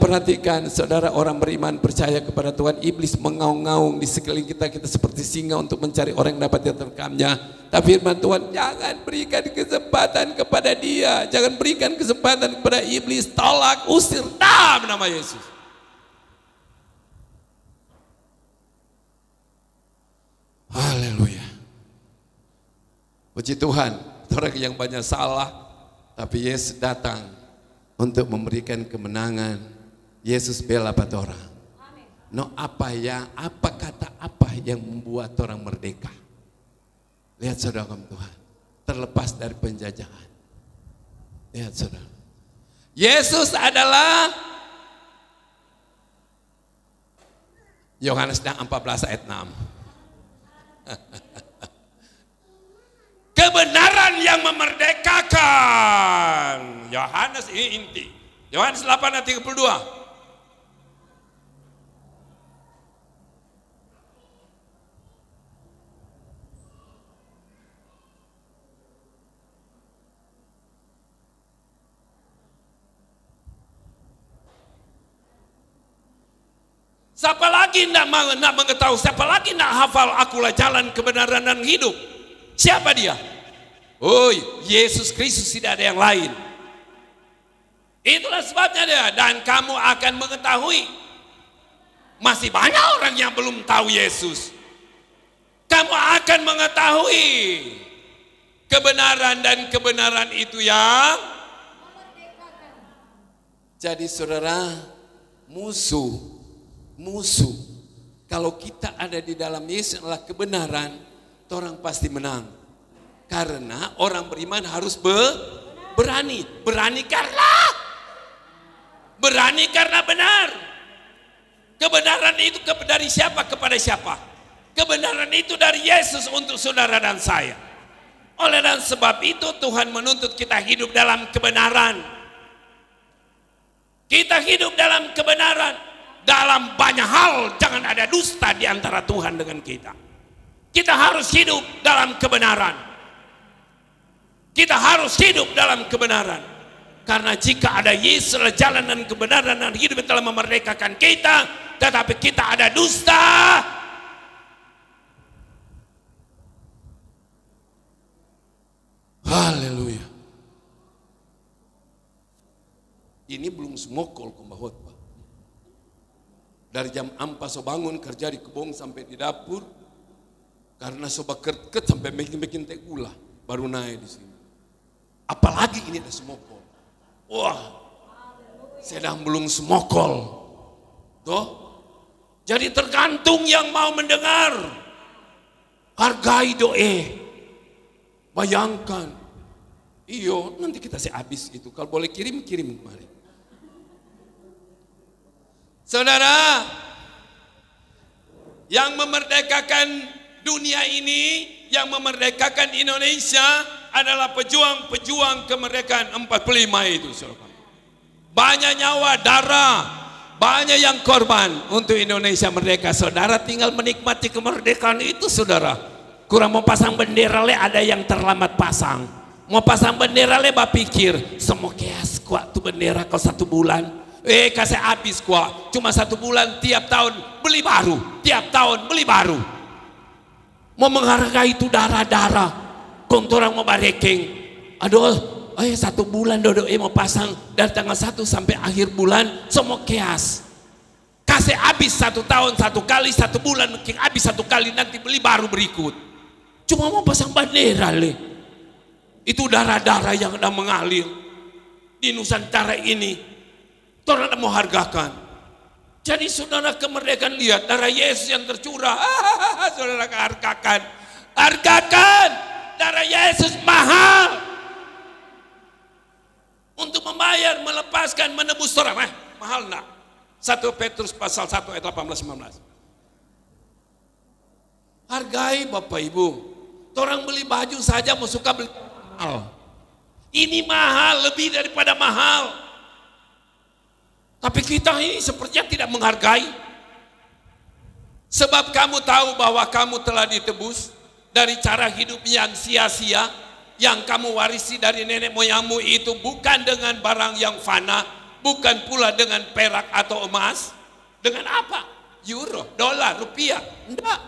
Perhatikan saudara orang beriman percaya kepada Tuhan, iblis mengaung-ngaung di sekeliling kita seperti singa untuk mencari orang yang dapat diterkamnya. Tapi firman Tuhan, jangan berikan kesempatan kepada dia, jangan berikan kesempatan kepada iblis, tolak, usir dalam nama Yesus. Haleluya. Puji Tuhan, orang yang banyak salah, tapi Yesus datang untuk memberikan kemenangan. Yesus bela orang. No apa kata apa yang membuat orang merdeka? Lihat saudara Tuhan, terlepas dari penjajahan. Lihat saudara, Yesus adalah Yohanes 14 ayat 6. Kebenaran yang memerdekakan. Yohanes ini inti. Yohanes 8 ayat 32. Siapa lagi nak mengetahui? Siapa lagi nak hafal akulah jalan kebenaran dan hidup? Siapa dia? Oh, Yesus Kristus, tidak ada yang lain. Itulah sebabnya dia. Dan kamu akan mengetahui. Masih banyak orang yang belum tahu Yesus. Kamu akan mengetahui kebenaran dan kebenaran itu yang jadi saudara, musuh kalau kita ada di dalam Yesus adalah kebenaran, orang pasti menang. Karena orang beriman harus berani karena benar. Kebenaran itu dari siapa kepada siapa? Kebenaran itu dari Yesus untuk saudara dan saya. Oleh dan sebab itu Tuhan menuntut kita hidup dalam kebenaran. Kita hidup dalam kebenaran. Dalam banyak hal jangan ada dusta di antara Tuhan dengan kita. Kita harus hidup dalam kebenaran. Kita harus hidup dalam kebenaran. Karena jika ada Yesus adalah jalan dan kebenaran dan hidup yang telah memerdekakan kita, tetapi kita ada dusta, haleluya. Ini belum semokol kumbahot Pak. Dari jam 4 so bangun kerja di kebun sampai di dapur, karena so bekerket sampai bikin teh gula baru naik di sini. Apalagi ini ada semokol. Wah, sedang belum semokol. Tuh. Jadi tergantung yang mau mendengar. Hargai doa. Bayangkan. Iyo, nanti kita habis itu. Kalau boleh kirim kemarin. Saudara, yang memerdekakan dunia ini, yang memerdekakan Indonesia adalah pejuang-pejuang kemerdekaan 45 itu. Saudara. Banyak nyawa, darah, banyak yang korban untuk Indonesia merdeka. Saudara tinggal menikmati kemerdekaan itu saudara. Kurang mau pasang bendera le, ada yang terlambat pasang. Mau pasang bendera le, pikir semua keas kuat tuh bendera kau 1 bulan. Kasih habis kuat. Cuma 1 bulan, tiap tahun beli baru. Tiap tahun beli baru. Mau menghargai itu darah-darah. Kontorang mau bareking. Aduh, 1 bulan dodo mau pasang dari tanggal 1 sampai akhir bulan semua keas. Kasih habis 1 tahun 1 kali, 1 bulan mungkin habis 1 kali, nanti beli baru berikut. Cuma mau pasang bendera le. Itu darah-darah yang ada mengalir di Nusantara ini. Orang mau hargakan. Jadi saudara kemerdekaan lihat darah Yesus yang tercurah. Saudara hargakan. Hargakan. Darah Yesus mahal. Untuk membayar, melepaskan, menebus orang. Mahal enggak? 1 Petrus pasal 1 ayat 18-19. Hargai Bapak Ibu. Orang beli baju saja mau suka beli mahal. Ini mahal, lebih daripada mahal. Tapi kita ini sepertinya tidak menghargai. Sebab kamu tahu bahwa kamu telah ditebus dari cara hidup yang sia-sia, yang kamu warisi dari nenek moyangmu itu bukan dengan barang yang fana, bukan pula dengan perak atau emas. Dengan apa? Euro, dolar, rupiah. Enggak.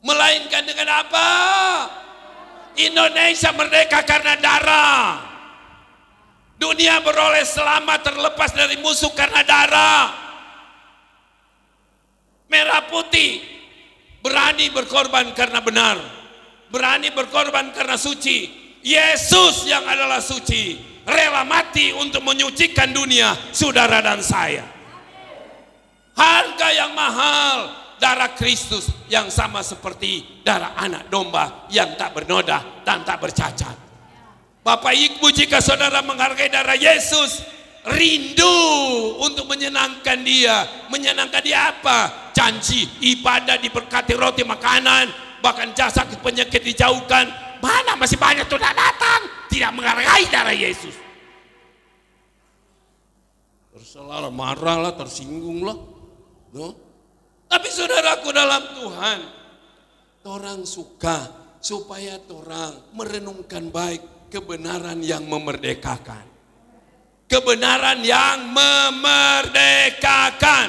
Melainkan dengan apa? Indonesia merdeka karena darah. Dunia beroleh selamat terlepas dari musuh karena darah. Merah putih berani berkorban karena benar. Berani berkorban karena suci. Yesus yang adalah suci rela mati untuk menyucikan dunia, saudara dan saya. Harga yang mahal, darah Kristus yang sama seperti darah anak domba yang tak bernoda dan tak bercacat. Bapak Ibu, jika saudara menghargai darah Yesus, rindu untuk menyenangkan dia. Menyenangkan dia apa? Janji, ibadah, diberkati roti makanan, bahkan jasa penyakit dijauhkan. Mana masih banyak sudah datang, tidak menghargai darah Yesus. Tersalah, marahlah, tersinggunglah. No? Tapi saudaraku dalam Tuhan, orang suka supaya orang merenungkan baik kebenaran yang memerdekakan. Kebenaran yang memerdekakan.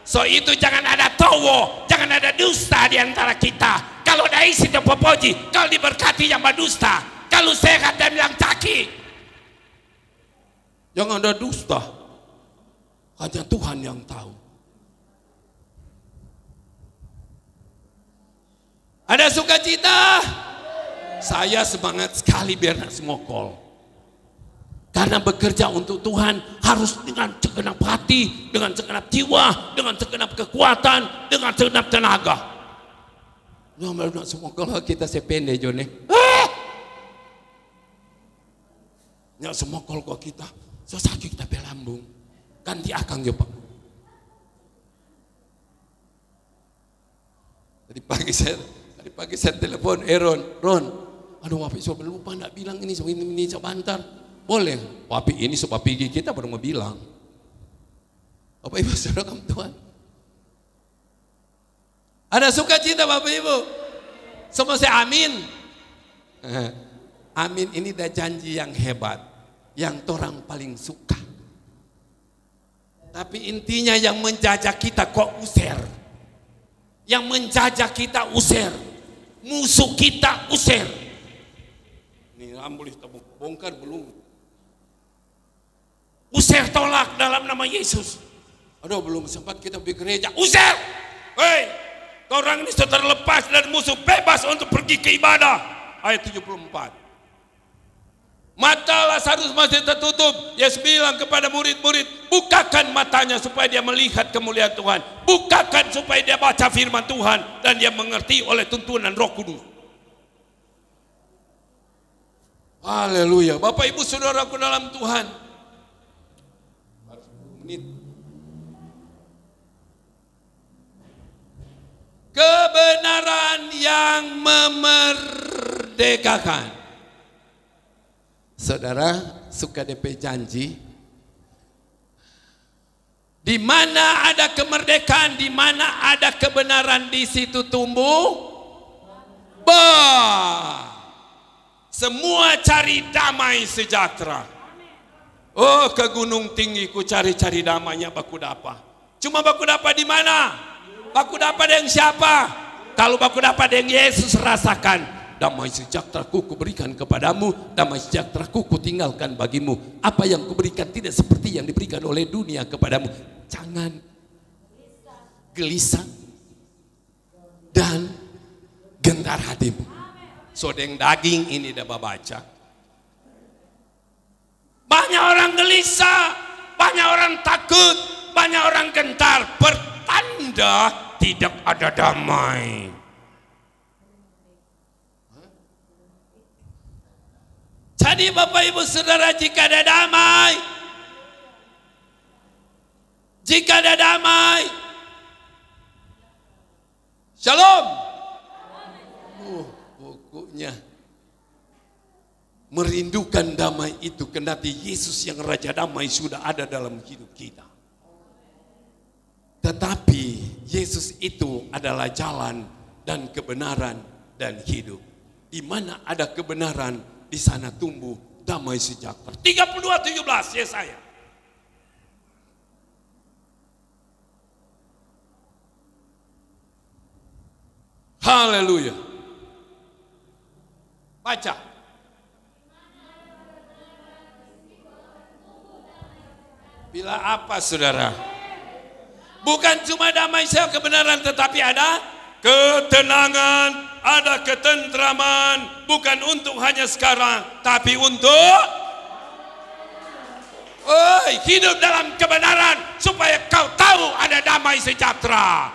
So itu jangan ada towo, jangan ada dusta di antara kita. Kalau ada isi dan popoji, kalau diberkati yang berdusta, kalau sehat dan bilang caki. Jangan ada dusta. Hanya Tuhan yang tahu. Ada sukacita, Saya semangat sekali biar nak semokol. Karena bekerja untuk Tuhan harus dengan segenap hati, dengan segenap jiwa, dengan segenap kekuatan, dengan segenap tenaga. Nomor nak semokol kita sepende jone. Nak semokol kok kita, sesaki kita belambung. Kan di akang jo Pak. Tadi pagi saya telepon Ron, aduh wapi sobat lupa nak bilang ini sebentar, boleh? Wapi ini sobat pigi kita baru mau bilang. Bapak Ibu saudara kamu Tuhan, ada sukacita Bapak Ibu, semua saya amin. Amin ini dah janji yang hebat, yang orang paling suka. Tapi intinya yang menjajah kita kok usir. Yang menjajah kita usir, musuh kita usir. Ini boleh kita bongkar belum? Usir tolak dalam nama Yesus. Aduh belum sempat kita pergi gereja, usir. Hei, orang ini sudah terlepas dari musuh, bebas untuk pergi ke ibadah. Ayat 74. Mata Lazarus masih tertutup. Yesus bilang kepada murid-murid, bukakan matanya supaya dia melihat kemuliaan Tuhan. Bukakan supaya dia baca firman Tuhan dan dia mengerti oleh tuntunan Roh Kudus. Haleluya. Bapak Ibu Saudaraku dalam Tuhan. Kebenaran yang memerdekakan. Saudara suka DP janji, di mana ada kemerdekaan, di mana ada kebenaran, di situ tumbuh. Semua cari damai sejahtera. Oh, ke gunung tinggi ku cari-cari damainya baku dapat. Cuma baku dapat di mana? Baku dapat dengan siapa? Kalau baku dapat dengan Yesus, rasakan. Damai sejahtera ku berikan kepadamu, damai sejahtera ku tinggalkan bagimu. Apa yang kuberikan tidak seperti yang diberikan oleh dunia kepadamu. Jangan gelisah dan gentar hatimu. Sodeng daging ini dah baca. Banyak orang gelisah, banyak orang takut, banyak orang gentar. Pertanda tidak ada damai. Jadi Bapak Ibu Saudara, jika ada damai, shalom. Pokoknya merindukan damai itu, kendati Yesus yang Raja Damai sudah ada dalam hidup kita. Tetapi Yesus itu adalah jalan dan kebenaran dan hidup. Di mana ada kebenaran, di sana tumbuh damai sejahtera. 32:17 Yesaya. Haleluya. Baca. Bila apa saudara? Bukan cuma damai sejahtera kebenaran, tetapi ada ketenangan, ada ketentraman, bukan untuk hanya sekarang, tapi untuk hidup dalam kebenaran, supaya kau tahu ada damai sejahtera.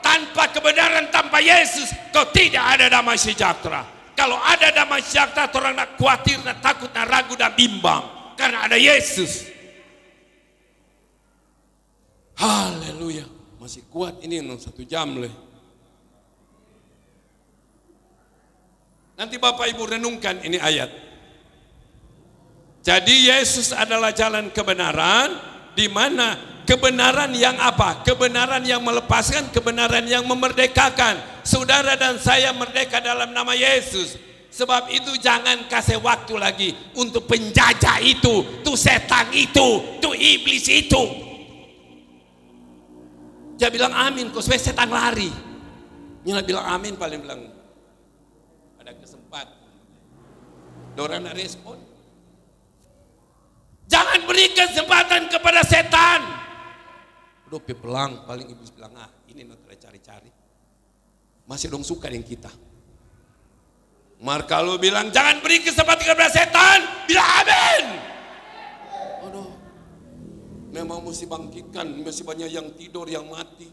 Tanpa kebenaran, tanpa Yesus, kau tidak ada damai sejahtera. Kalau ada damai sejahtera, orang nak khawatir, nak takut, nak ragu, nak bimbang, karena ada Yesus. Haleluya. Masih kuat ini 1 jam leh. Nanti Bapak Ibu renungkan ini ayat. Jadi Yesus adalah jalan kebenaran, di mana kebenaran yang apa? Kebenaran yang melepaskan, kebenaran yang memerdekakan. Saudara dan saya merdeka dalam nama Yesus. Sebab itu jangan kasih waktu lagi untuk penjajah itu, tuh setan itu, tuh iblis itu. Dia bilang amin, kok supaya setan lari. Nyala bilang amin, paling bilang ada kesempatan. Dorang nak respon. Jangan beri kesempatan kepada setan. Udah pelang, paling iblis bilang, ini nanti cari-cari. Masih dong suka dengan kita. Maka lu bilang jangan beri kesempatan kepada setan. Bilang amin. Aduh, memang mesti bangkitkan. Masih banyak yang tidur, yang mati.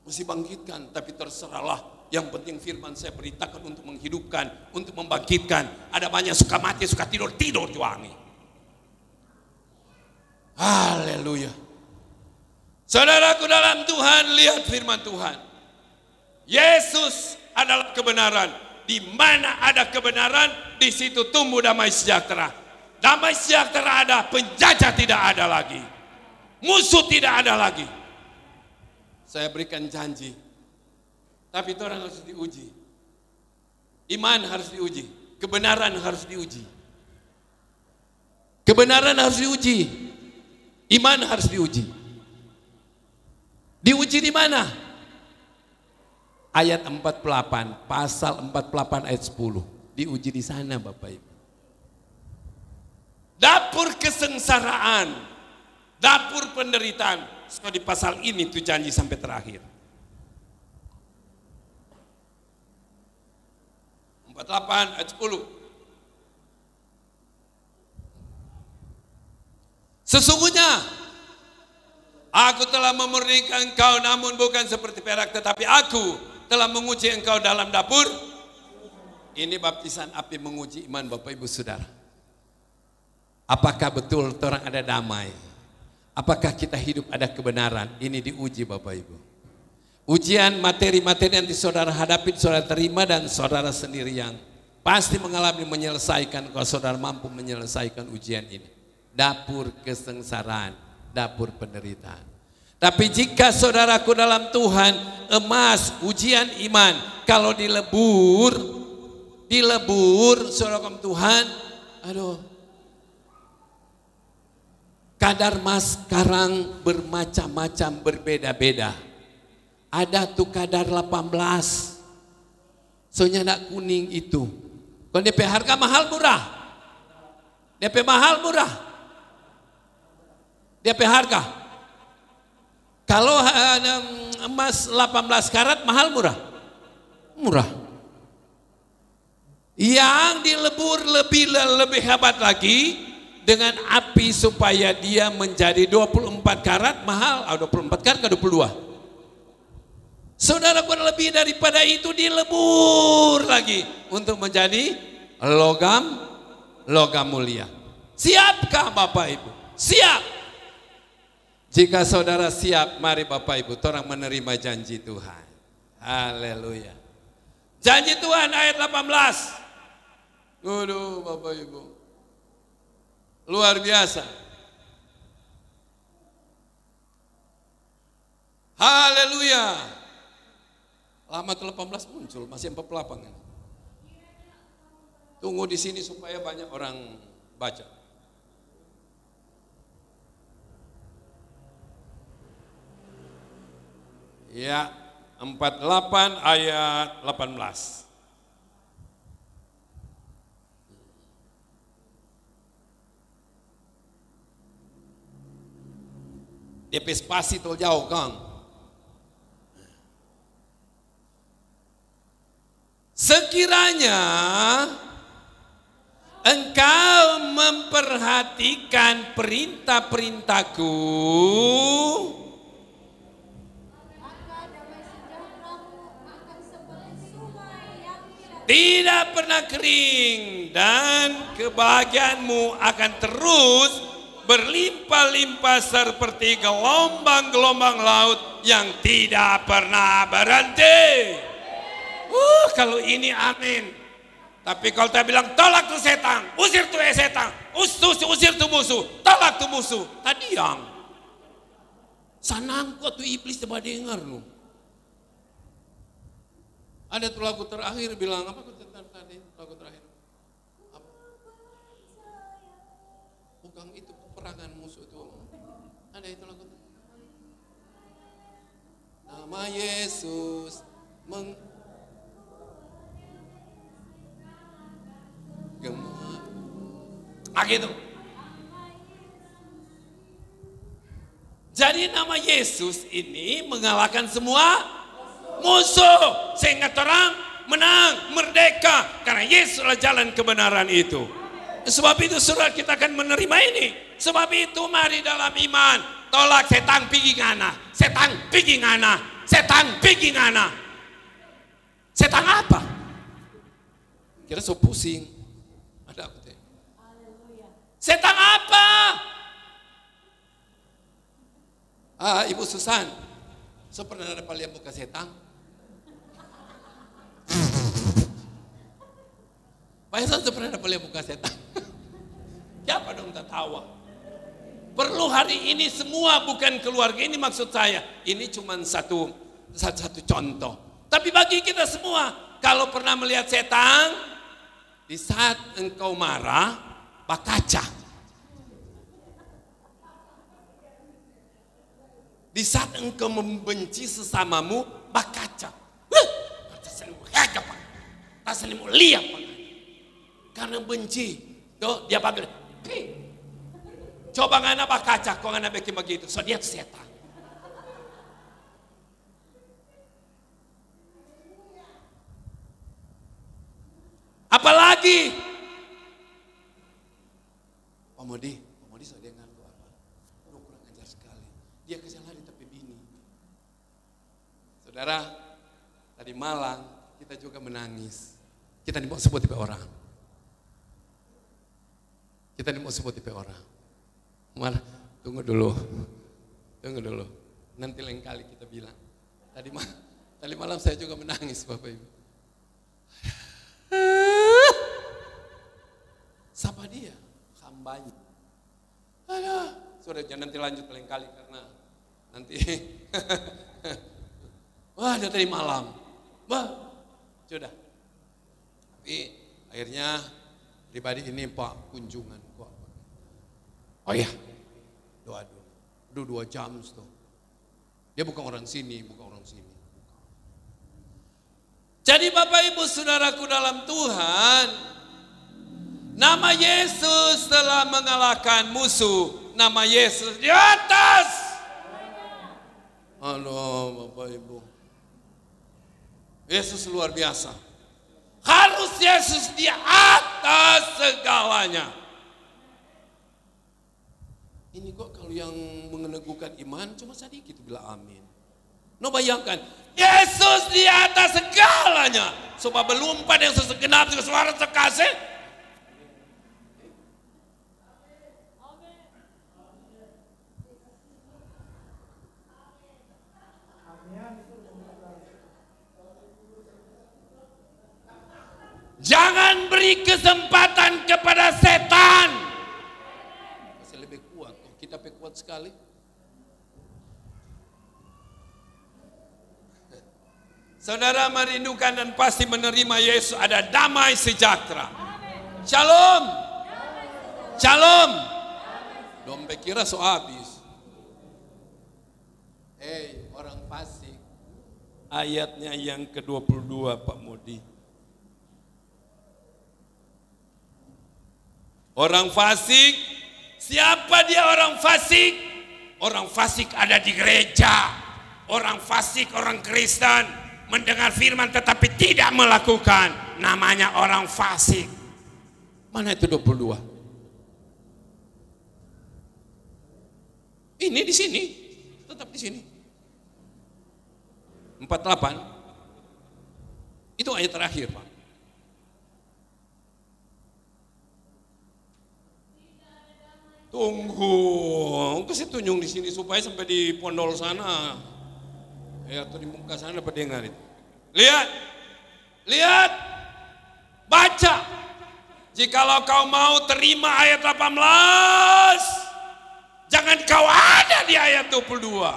Mesti bangkitkan, tapi terserahlah. Yang penting firman saya beritakan untuk menghidupkan, untuk membangkitkan. Ada banyak suka mati, suka tidur juangi. Haleluya. Saudaraku dalam Tuhan, lihat firman Tuhan. Yesus adalah kebenaran. Di mana ada kebenaran, di situ tumbuh damai sejahtera. Damai sejahtera ada, penjajah tidak ada lagi. Musuh tidak ada lagi. Saya berikan janji. Tapi itu orang harus diuji. Iman harus diuji. Kebenaran harus diuji. Kebenaran harus diuji. Iman harus diuji. Diuji di mana? Ayat 48, pasal 48 ayat 10. Diuji di sana Bapak Ibu. Dapur kesengsaraan, dapur penderitaan. So di pasal ini tuh janji sampai terakhir. 48 ayat 10. Sesungguhnya aku telah memurnikan engkau, namun bukan seperti perak, tetapi aku telah menguji engkau dalam dapur. Ini baptisan api menguji iman Bapak Ibu Saudara. Apakah betul orang ada damai? Apakah kita hidup ada kebenaran? Ini diuji Bapak Ibu. Ujian materi-materi yang saudara hadapi, saudara terima, dan saudara sendiri yang pasti mengalami menyelesaikan. Kalau saudara mampu menyelesaikan ujian ini, dapur kesengsaraan, dapur penderitaan. Tapi jika saudaraku dalam Tuhan, emas, ujian iman, kalau dilebur saudaraku Tuhan, aduh, kadar emas sekarang bermacam-macam, berbeda-beda. Ada tuh kadar 18, soalnya enggak kuning itu. Kalau DP harga mahal murah, DP mahal murah, DP harga. Kalau emas 18 karat mahal murah? Murah. Yang dilebur lebih hebat lagi dengan api supaya dia menjadi 24 karat mahal. 24 karat ke 22. Saudara pun lebih daripada itu dilebur lagi untuk menjadi logam mulia. Siapkah Bapak Ibu? Siap. Jika saudara siap, mari Bapak Ibu, orang menerima janji Tuhan. Haleluya. Janji Tuhan ayat 18. Aduh Bapak Ibu, luar biasa. Haleluya. Lama tuh 18 muncul, masih 48 kan? Tunggu di sini supaya banyak orang baca. Ya, 48 ayat 18. DP spasi tol jauh Kang. Sekiranya engkau memperhatikan perintah-perintahku, tidak pernah kering, dan kebahagiaanmu akan terus berlimpah-limpah seperti gelombang-gelombang laut yang tidak pernah berhenti. Kalau ini amin. Tapi kalau kita bilang tolak tuh setan, usir tuh setan, usir tuh musuh, tolak tuh musuh, tadi yang sanangko tuh iblis coba dengar lu. Ada tuh lagu terakhir bilang apa tadi lagu terakhir? Apa? Bukan itu peperangan musuh itu. Ada itu lagu. Nama Yesus gitu. Jadi nama Yesus ini mengalahkan semua musuh, sehingga orang menang, merdeka. Karena Yesus adalah jalan kebenaran itu. Sebab itu saudara, kita akan menerima ini. Sebab itu mari dalam iman, tolak setan pergi ngana, setan pergi ngana, setan pergi ngana. Setan apa? Kira so pusing. Ada apa teh? Setan apa? Ibu Susan, so pernah ada lihat muka setan? Pak Hasan so pernah ada lihat muka setan? Siapa dong tertawa? Perlu hari ini semua, bukan keluarga ini maksud saya. Ini cuma satu contoh. Tapi bagi kita semua, kalau pernah melihat setan, di saat engkau marah, bakaca. Di saat engkau membenci sesamamu, bakaca. Tasanimu lihat, karena benci. Tuh dia panggil, coba ngana bakaca, kok ngana bikin begitu. So dia setan. Apalagi Pak Modi so dia ngaku apa? Lu kurang ajar sekali. Dia kasih lari tapi bini. Saudara, tadi malam kita juga menangis. Kita dibawa sebut tipe orang. Kita dibawa sebut tipe orang. Mana? Tunggu dulu. Nanti lain kali kita bilang. Tadi malam saya juga menangis, Bapak Ibu. Siapa dia? Hambanya. Sudah jangan nanti lanjut lain kali karena nanti wah dia tadi malam. Sudah. Tapi akhirnya pribadi ini Pak kunjungan kok. Oh ya. Doa dulu. 2 jam tuh. Dia bukan orang sini. Jadi Bapak Ibu Saudaraku dalam Tuhan, nama Yesus telah mengalahkan musuh. Nama Yesus di atas. Halo Bapak Ibu. Yesus luar biasa. Harus Yesus di atas segalanya. Ini kok kalau yang meneguhkan iman cuma sedikit bilang amin. No bayangkan, Yesus di atas segalanya. Sebab belum pada yang segenap suara sekasih. Jangan beri kesempatan kepada setan. Masih lebih kuat, kita kuat sekali. Saudara merindukan dan pasti menerima Yesus, ada damai sejahtera. Shalom. Shalom. Dompet kira so habis. Orang fasik. Ayatnya yang ke-22 Pak Modi. Orang fasik, siapa dia orang fasik? Orang fasik ada di gereja. Orang fasik, orang Kristen, mendengar firman tetapi tidak melakukan. Namanya orang fasik. Mana itu 22? Ini di sini, tetap di sini. 48. Itu ayat terakhir, Pak. Tunggu, kasih tunjuk di sini supaya sampai di pondol sana, ya atau di muka sana dapat dengar itu. Lihat, baca. Jikalau kau mau terima ayat 18, jangan kau ada di ayat 22.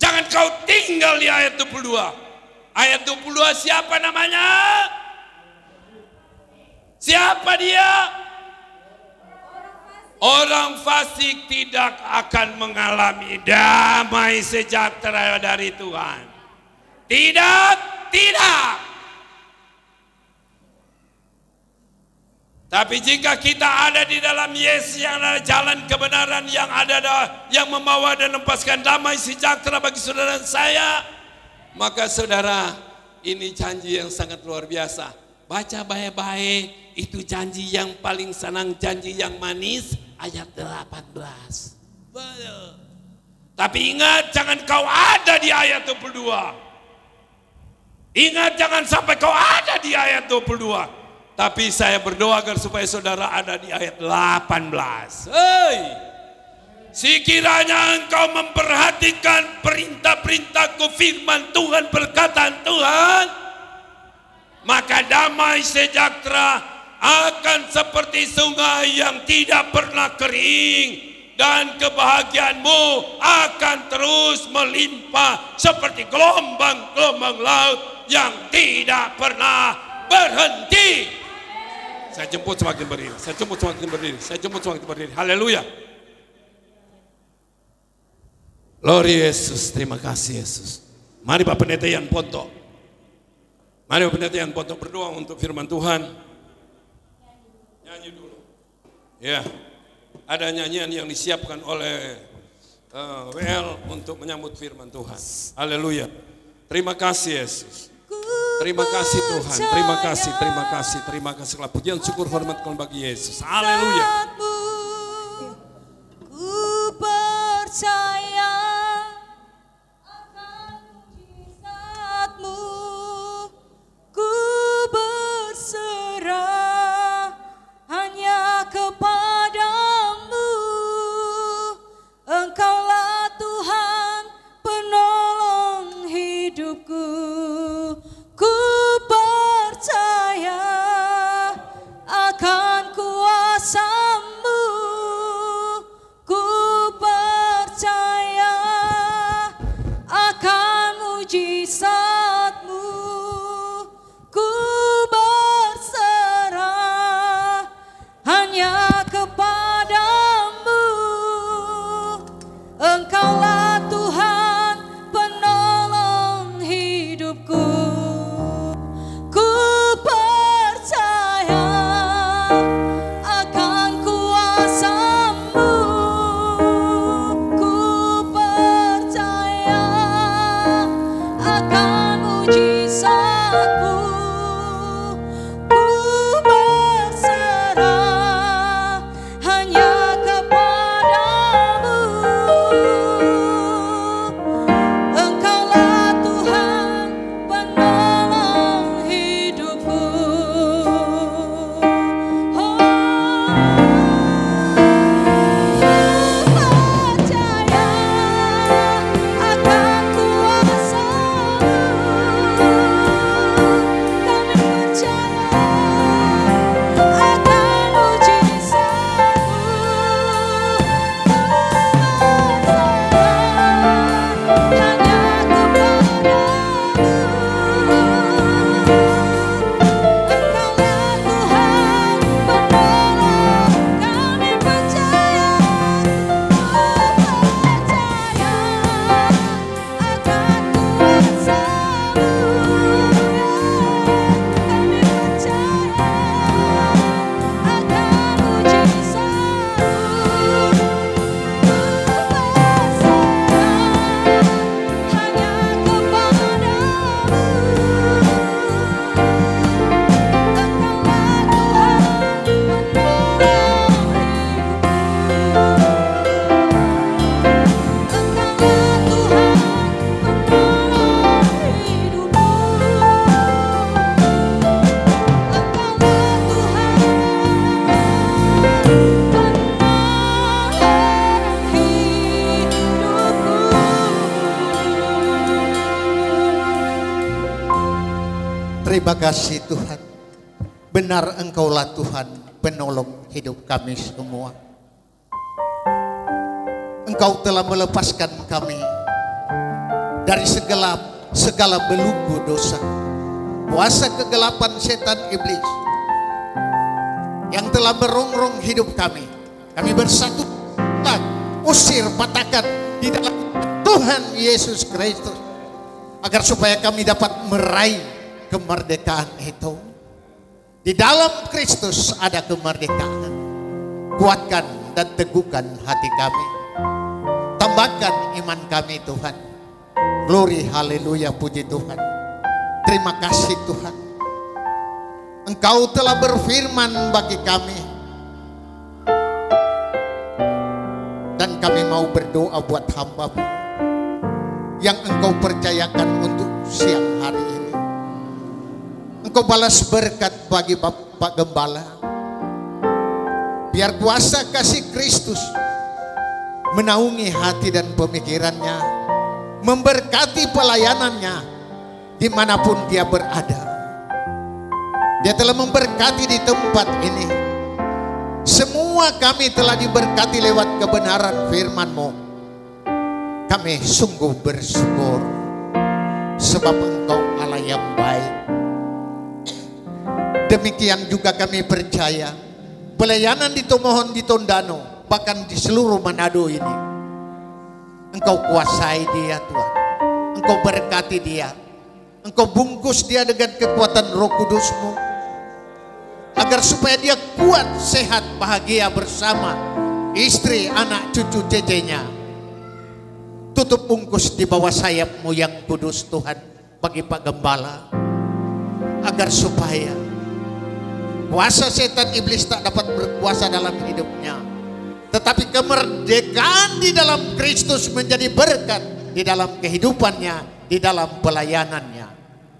Jangan kau tinggal di ayat 22. Ayat 22 siapa namanya? Siapa dia? Orang fasik tidak akan mengalami damai sejahtera dari Tuhan. Tidak. Tapi jika kita ada di dalam Yesus yang adalah jalan kebenaran yang membawa dan melepaskan damai sejahtera bagi saudara dan saya, maka saudara ini janji yang sangat luar biasa. Baca baik-baik, itu janji yang paling senang, janji yang manis, ayat 18. Tapi ingat, jangan kau ada di ayat 22. Ingat, jangan sampai kau ada di ayat 22. Tapi saya berdoa agar supaya saudara ada di ayat 18. Hei, sekiranya engkau memperhatikan perintah-perintahku, firman Tuhan, perkataan Tuhan, maka damai sejahtera akan seperti sungai yang tidak pernah kering, dan kebahagiaanmu akan terus melimpah seperti gelombang-gelombang laut yang tidak pernah berhenti. Saya jemput semakin berdiri, saya jemput semakin berdiri, saya jemput semakin berdiri. Haleluya. Glory Yesus, terima kasih Yesus. Mari Bapak Pendeta Yan Ponto. Mari Bapak Pendeta Yan Ponto berdoa untuk firman Tuhan. Nyanyi dulu. Ya, ada nyanyian yang disiapkan oleh WL untuk menyambut firman Tuhan. Haleluya. Terima kasih Yesus. Terima kasih Tuhan, terima kasih, terima kasih, terima kasih. Pujian syukur hormat bagi Yesus. Haleluya. Ku percaya akan mujizat-Mu, ku berserah hanya kepada-Mu. Engkaulah Tuhan penolong hidupku. Ku percaya akan kuasa-Mu, ku percaya akan mujizat-Mu, ku berserah hanya kepada-Mu. Engkaulah Tuhan penolong hidupku. Terima kasih Tuhan. Benar Engkaulah Tuhan penolong hidup kami semua. Engkau telah melepaskan kami dari segala belenggu dosa, kuasa kegelapan setan iblis yang telah merongrong hidup kami. Kami bersatu, usir, patahkan di dalam Tuhan Yesus Kristus, agar supaya kami dapat meraih kemerdekaan itu. Di dalam Kristus ada kemerdekaan. Kuatkan dan teguhkan hati kami. Tambahkan iman kami Tuhan. Glory, haleluya, puji Tuhan. Terima kasih Tuhan. Engkau telah berfirman bagi kami. Dan kami mau berdoa buat hamba-Mu yang Engkau percayakan untuk siang hari ini. Engkau balas berkat bagi Bapak Gembala. Biar kuasa kasih Kristus menaungi hati dan pemikirannya, memberkati pelayanannya dimanapun dia berada. Dia telah memberkati di tempat ini. Semua kami telah diberkati lewat kebenaran firman-Mu. Kami sungguh bersyukur sebab Engkau Allah yang baik. Demikian juga kami percaya pelayanan di Tomohon, di Tondano, bahkan di seluruh Manado ini, Engkau kuasai dia Tuhan. Engkau berkati dia. Engkau bungkus dia dengan kekuatan Roh Kudus-Mu, agar supaya dia kuat, sehat, bahagia bersama istri, anak, cucu, cecenya. Tutup bungkus di bawah sayap-Mu yang kudus Tuhan bagi Pak Gembala, agar supaya kuasa setan iblis tak dapat berkuasa dalam hidupnya, tetapi kemerdekaan di dalam Kristus menjadi berkat di dalam kehidupannya, di dalam pelayanannya,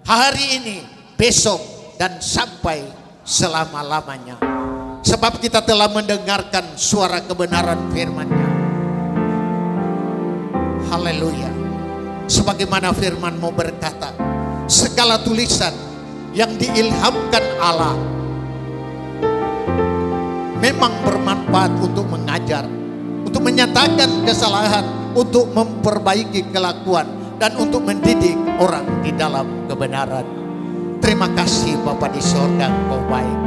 hari ini, besok, dan sampai selama-lamanya. Sebab kita telah mendengarkan suara kebenaran firman-Nya. Haleluya. Sebagaimana firman-Mu berkata, segala tulisan yang diilhamkan Allah memang bermanfaat untuk mengajar, untuk menyatakan kesalahan, untuk memperbaiki kelakuan, dan untuk mendidik orang di dalam kebenaran. Terima kasih Bapa di sorga, Engkau baik.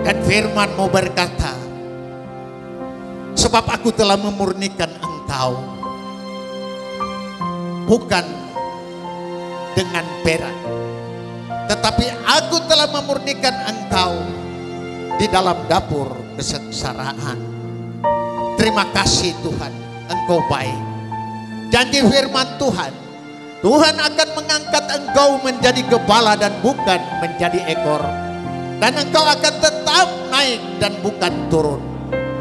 Dan firman-Mu berkata, sebab aku telah memurnikan engkau bukan dengan perak, tetapi aku telah memurnikan engkau di dalam dapur kesengsaraan. Terima kasih Tuhan, Engkau baik. Janji firman Tuhan, Tuhan akan mengangkat engkau menjadi kepala dan bukan menjadi ekor, dan engkau akan tetap naik dan bukan turun.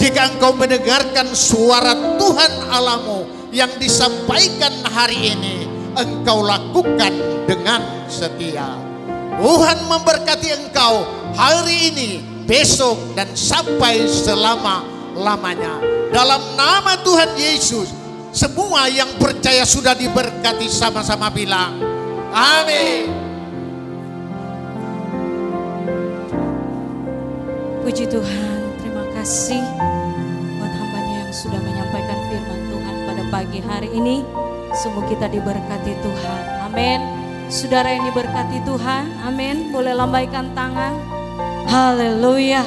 Jika engkau mendengarkan suara Tuhan Allahmu yang disampaikan hari ini, engkau lakukan dengan setia. Tuhan memberkati engkau hari ini, besok, dan sampai selama-lamanya. Dalam nama Tuhan Yesus, semua yang percaya sudah diberkati, sama-sama bilang amin. Puji Tuhan, terima kasih buat hamba-Nya yang sudah menyampaikan firman Tuhan pada pagi hari ini. Sungguh kita diberkati Tuhan, amin. Saudara yang diberkati Tuhan, amin. Boleh lambaikan tangan. Haleluya.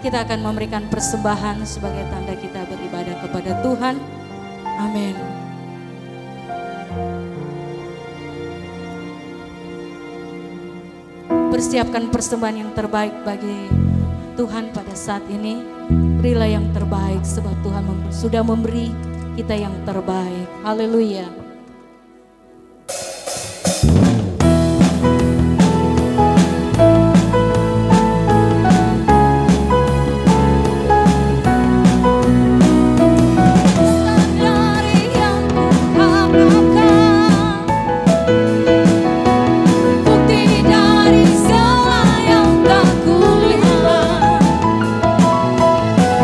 Kita akan memberikan persembahan sebagai tanda kita beribadah kepada Tuhan. Amin. Persiapkan persembahan yang terbaik bagi Tuhan pada saat ini. Berilah yang terbaik sebab Tuhan sudah memberi kita yang terbaik. Haleluya.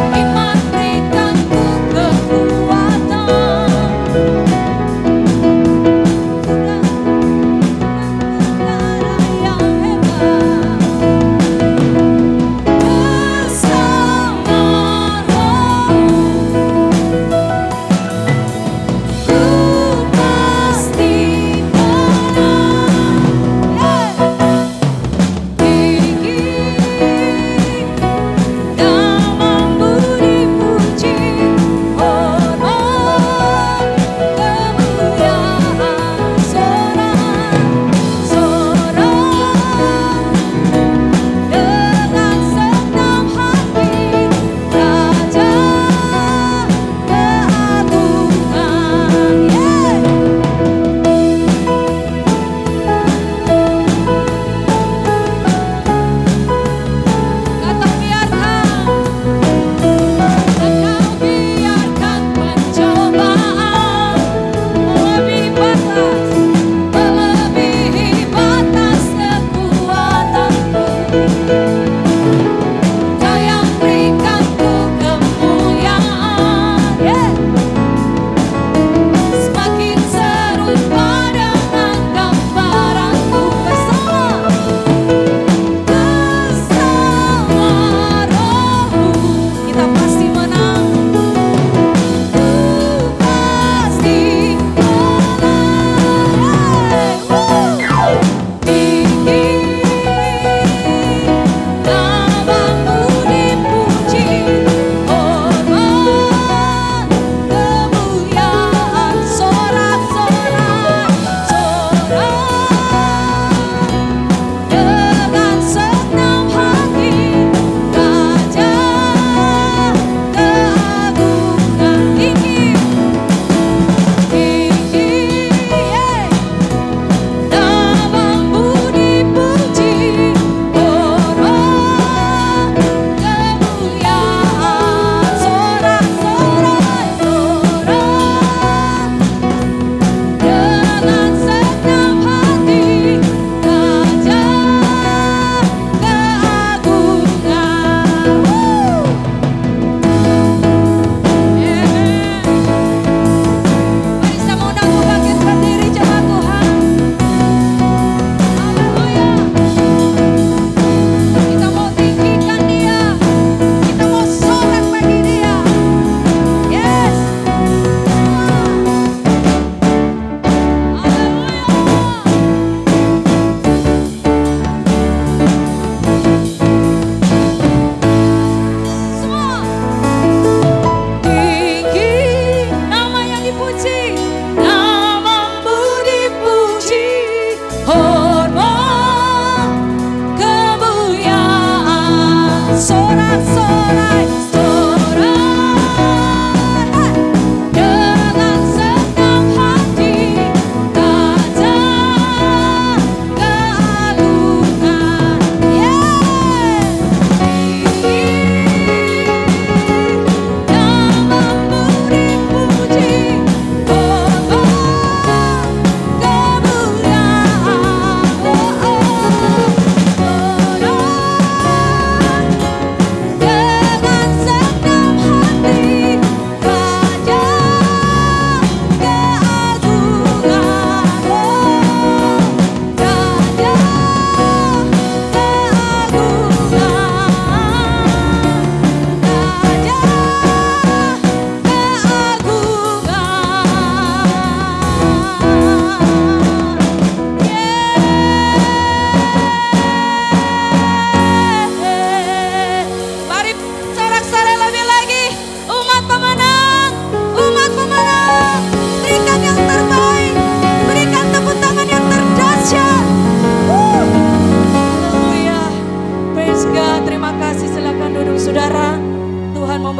Iman berikanku kekuatan.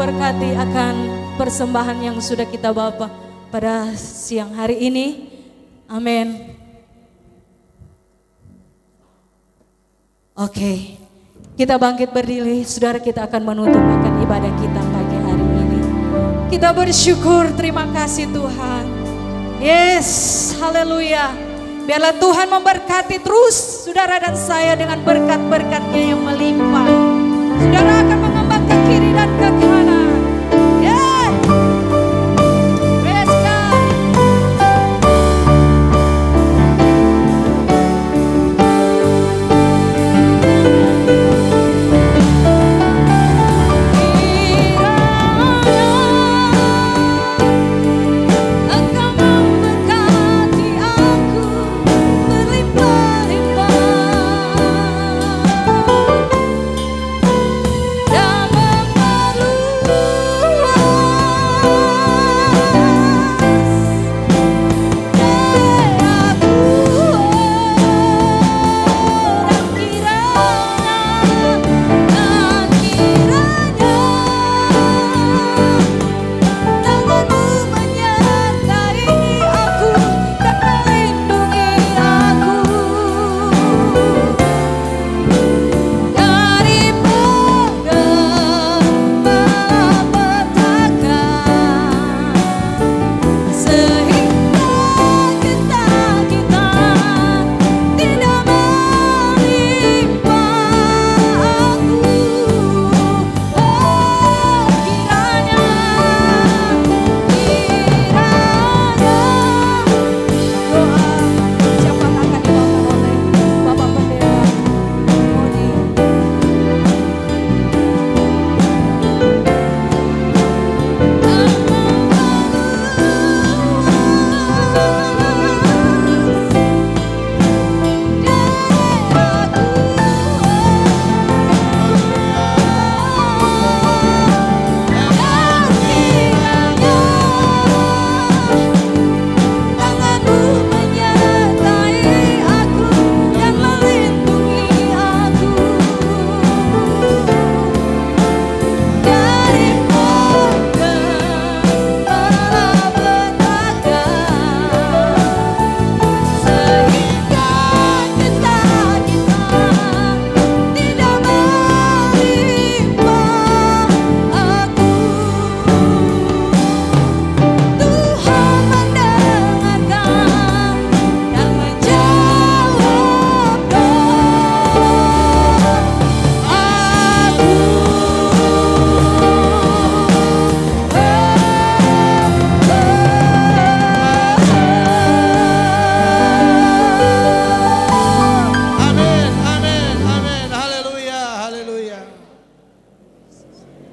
memberkati akan persembahan yang sudah kita bawa pada siang hari ini. Amin. Oke, kita bangkit berdiri, saudara, kita akan menutup akan ibadah kita pagi hari ini. Kita bersyukur, terima kasih Tuhan. Yes, haleluya. Biarlah Tuhan memberkati terus saudara dan saya dengan berkat-berkatnya yang melimpah. Saudara akan mengembang ke kiri dan ke kanan. Yeah. Praise God.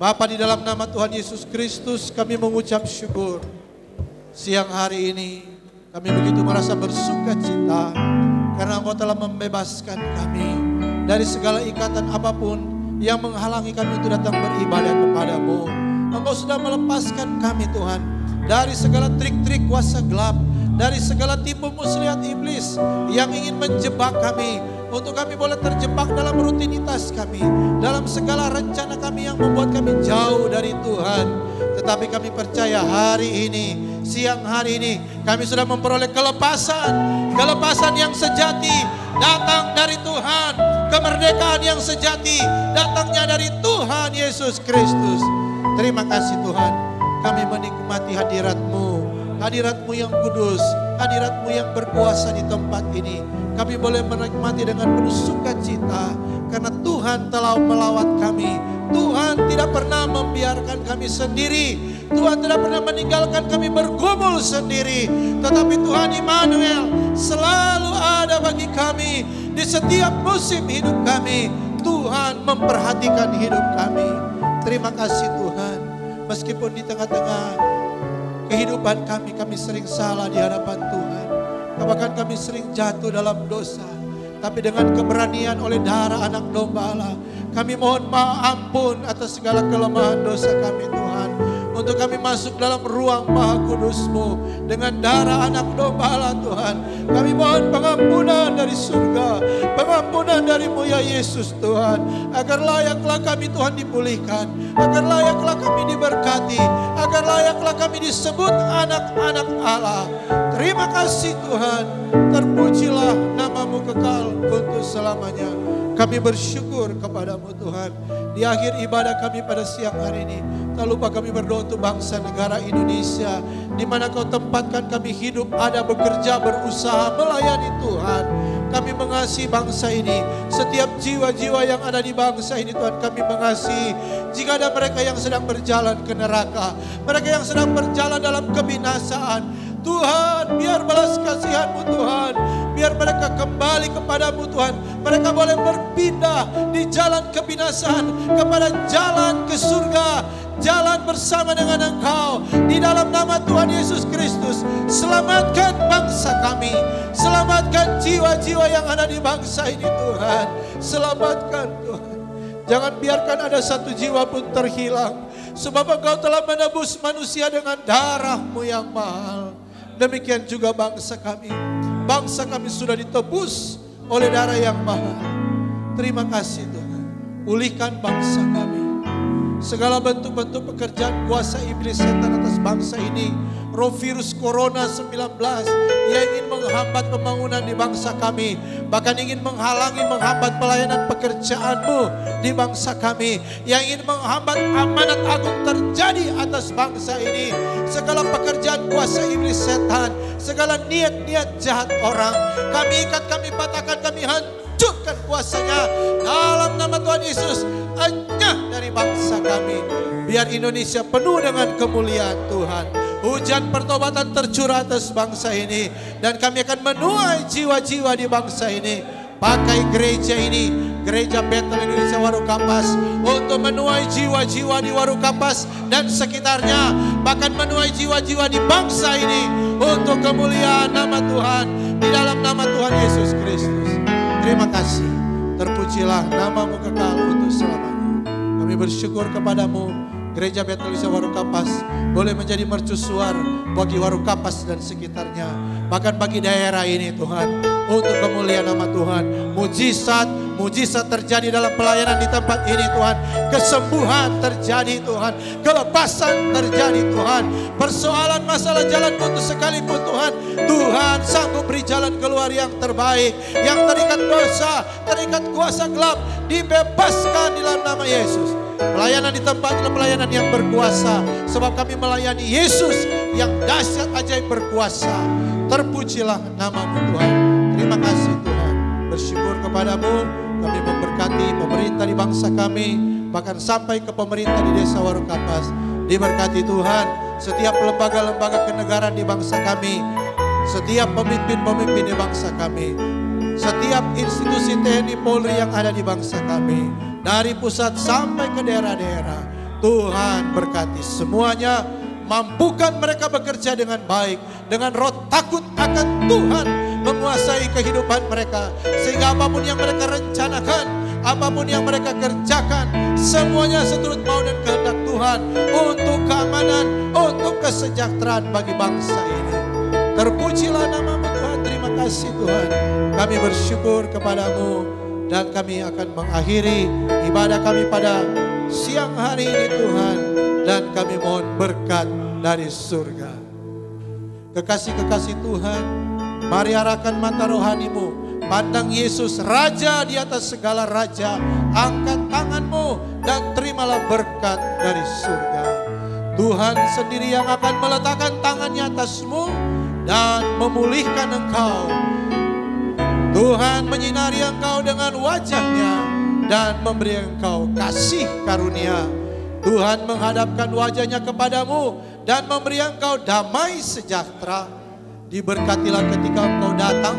Bapa, di dalam nama Tuhan Yesus Kristus kami mengucap syukur. Siang hari ini kami begitu merasa bersuka cita karena Engkau telah membebaskan kami dari segala ikatan apapun yang menghalangi kami untuk datang beribadah kepadamu. Engkau sudah melepaskan kami Tuhan dari segala trik-trik kuasa gelap, dari segala tipu muslihat iblis yang ingin menjebak kami Untuk kami boleh terjebak dalam rutinitas kami, dalam segala rencana kami yang membuat kami jauh dari Tuhan. Tetapi kami percaya hari ini, siang hari ini, kami sudah memperoleh kelepasan. Kelepasan yang sejati datang dari Tuhan. Kemerdekaan yang sejati datangnya dari Tuhan Yesus Kristus. Terima kasih Tuhan, kami menikmati hadirat-Mu, hadirat-Mu yang kudus, hadirat-Mu yang berkuasa di tempat ini. Kami boleh menikmati dengan penuh sukacita karena Tuhan telah melawat kami. Tuhan tidak pernah membiarkan kami sendiri. Tuhan tidak pernah meninggalkan kami bergumul sendiri. Tetapi Tuhan Immanuel selalu ada bagi kami. Di setiap musim hidup kami, Tuhan memperhatikan hidup kami. Terima kasih Tuhan. Meskipun di tengah-tengah kehidupan kami sering salah di hadapan Tuhan. Bahkan kami sering jatuh dalam dosa. Tapi dengan keberanian oleh darah anak domba Allah, kami mohon ampun atas segala kelemahan dosa kami Tuhan. Untuk kami masuk dalam ruang maha kudus-Mu dengan darah anak domba Allah Tuhan. Kami mohon pengampunan dari surga, pengampunan dari-Mu ya Yesus Tuhan. Agar layaklah kami Tuhan dipulihkan, agar layaklah kami diberkati, agar layaklah kami disebut anak-anak Allah. Terima kasih Tuhan, terpujilah nama-Mu kekal untuk selamanya. Kami bersyukur kepadamu Tuhan. Di akhir ibadah kami pada siang hari ini, tak lupa kami berdoa untuk bangsa negara Indonesia, di mana Kau tempatkan kami hidup, ada bekerja, berusaha, melayani Tuhan. Kami mengasihi bangsa ini, setiap jiwa-jiwa yang ada di bangsa ini Tuhan kami mengasihi. Jika ada mereka yang sedang berjalan ke neraka, mereka yang sedang berjalan dalam kebinasaan, Tuhan, biar balas kasihan-Mu Tuhan, biar mereka kembali kepadamu Tuhan. Mereka boleh berpindah di jalan kebinasaan kepada jalan ke surga, jalan bersama dengan Engkau. Di dalam nama Tuhan Yesus Kristus, selamatkan bangsa kami, selamatkan jiwa-jiwa yang ada di bangsa ini Tuhan. Selamatkan Tuhan. Jangan biarkan ada satu jiwa pun terhilang, sebab Engkau telah menebus manusia dengan darah-Mu yang mahal. Demikian juga bangsa kami. Bangsa kami sudah ditebus oleh darah yang mahal. Terima kasih Tuhan. Pulihkan bangsa kami. Segala bentuk-bentuk pekerjaan kuasa iblis setan atas bangsa ini, roh virus corona 19 yang ingin menghambat pembangunan di bangsa kami, bahkan ingin menghambat pelayanan pekerjaan-Mu di bangsa kami, yang ingin menghambat amanat agung terjadi atas bangsa ini. Segala pekerjaan kuasa iblis setan, segala niat-niat jahat orang, kami ikat, kami patahkan, kami hancurkan kuasanya dalam nama Tuhan Yesus. Enyah dari bangsa kami. Biar Indonesia penuh dengan kemuliaan Tuhan. Hujan pertobatan tercurah atas bangsa ini, dan kami akan menuai jiwa-jiwa di bangsa ini. Pakai gereja ini, Gereja Betel Indonesia Warukapas, untuk menuai jiwa-jiwa di Warukapas dan sekitarnya, bahkan menuai jiwa-jiwa di bangsa ini untuk kemuliaan nama Tuhan, di dalam nama Tuhan Yesus Kristus. Terima kasih, terpujilah nama-Mu kekal untuk selamanya. Kami bersyukur kepadamu, Gereja Betel Indonesia Warukapas boleh menjadi mercusuar bagi Warukapas dan sekitarnya, bahkan bagi daerah ini Tuhan, untuk kemuliaan nama Tuhan. Mujizat terjadi dalam pelayanan di tempat ini Tuhan. Kesembuhan terjadi Tuhan, kelepasan terjadi Tuhan. Persoalan masalah jalan putus sekalipun Tuhan, Tuhan sanggup beri jalan keluar yang terbaik. Yang terikat dosa, terikat kuasa gelap, dibebaskan di dalam nama Yesus. Pelayanan di tempat adalah pelayanan yang berkuasa, sebab kami melayani Yesus yang dahsyat ajaib berkuasa. Terpujilah nama-Mu Tuhan. Terima kasih Tuhan. Bersyukur kepadamu, kami memberkati pemerintah di bangsa kami, bahkan sampai ke pemerintah di Desa Warukapas. Diberkati Tuhan setiap lembaga-lembaga kenegaraan di bangsa kami, setiap pemimpin-pemimpin di bangsa kami, setiap institusi TNI Polri yang ada di bangsa kami, dari pusat sampai ke daerah-daerah. Tuhan berkati semuanya, mampukan mereka bekerja dengan baik, dengan roh takut akan Tuhan menguasai kehidupan mereka, sehingga apapun yang mereka rencanakan, apapun yang mereka kerjakan, semuanya seturut mau dan kehendak Tuhan, untuk keamanan, untuk kesejahteraan bagi bangsa ini. Terpujilah nama-Mu Tuhan. Terima kasih. kasih Tuhan. Kami bersyukur kepadamu dan kami akan mengakhiri ibadah kami pada siang hari ini Tuhan. Dan kami mohon berkat dari surga. Kekasih-kekasih Tuhan, mari arahkan mata rohanimu. Pandang Yesus, Raja di atas segala raja. Angkat tanganmu dan terimalah berkat dari surga. Tuhan sendiri yang akan meletakkan tangannya atasmu dan memulihkan engkau. Tuhan menyinari engkau dengan wajahnya dan memberi engkau kasih karunia. Tuhan menghadapkan wajahnya kepadamu dan memberi engkau damai sejahtera. Diberkatilah ketika engkau datang,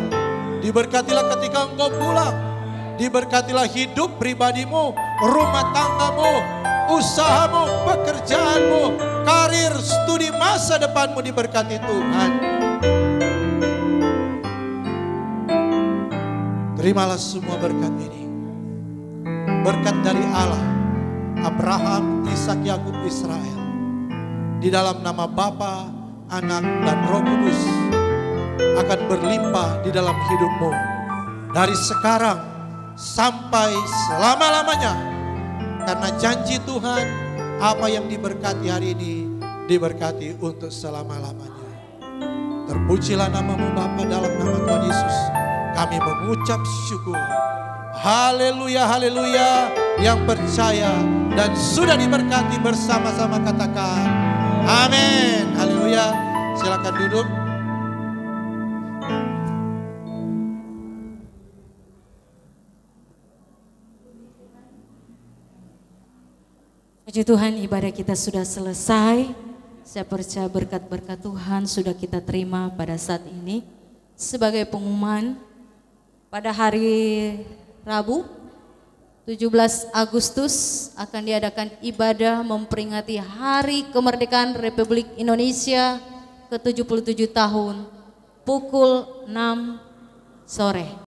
diberkatilah ketika engkau pulang, diberkatilah hidup pribadimu, rumah tanggamu, usahamu, pekerjaanmu, karir, studi masa depanmu diberkati Tuhan. Terimalah semua berkat ini. Berkat dari Allah, Abraham, Ishak, Yakub, Israel. Di dalam nama Bapa, Anak, dan Roh Kudus akan berlimpah di dalam hidupmu. Dari sekarang sampai selama-lamanya. Karena janji Tuhan, apa yang diberkati hari ini, diberkati untuk selama-lamanya. Terpujilah namamu Bapa dalam nama Tuhan Yesus. Kami mengucap syukur. Haleluya, haleluya. Yang percaya dan sudah diberkati bersama-sama katakan amin. Haleluya. Silakan duduk. Puji Tuhan, ibadah kita sudah selesai. Saya percaya berkat-berkat Tuhan sudah kita terima pada saat ini. Sebagai pengumuman, pada hari Rabu 17 Agustus akan diadakan ibadah memperingati Hari Kemerdekaan Republik Indonesia ke-77 tahun pukul 6 sore.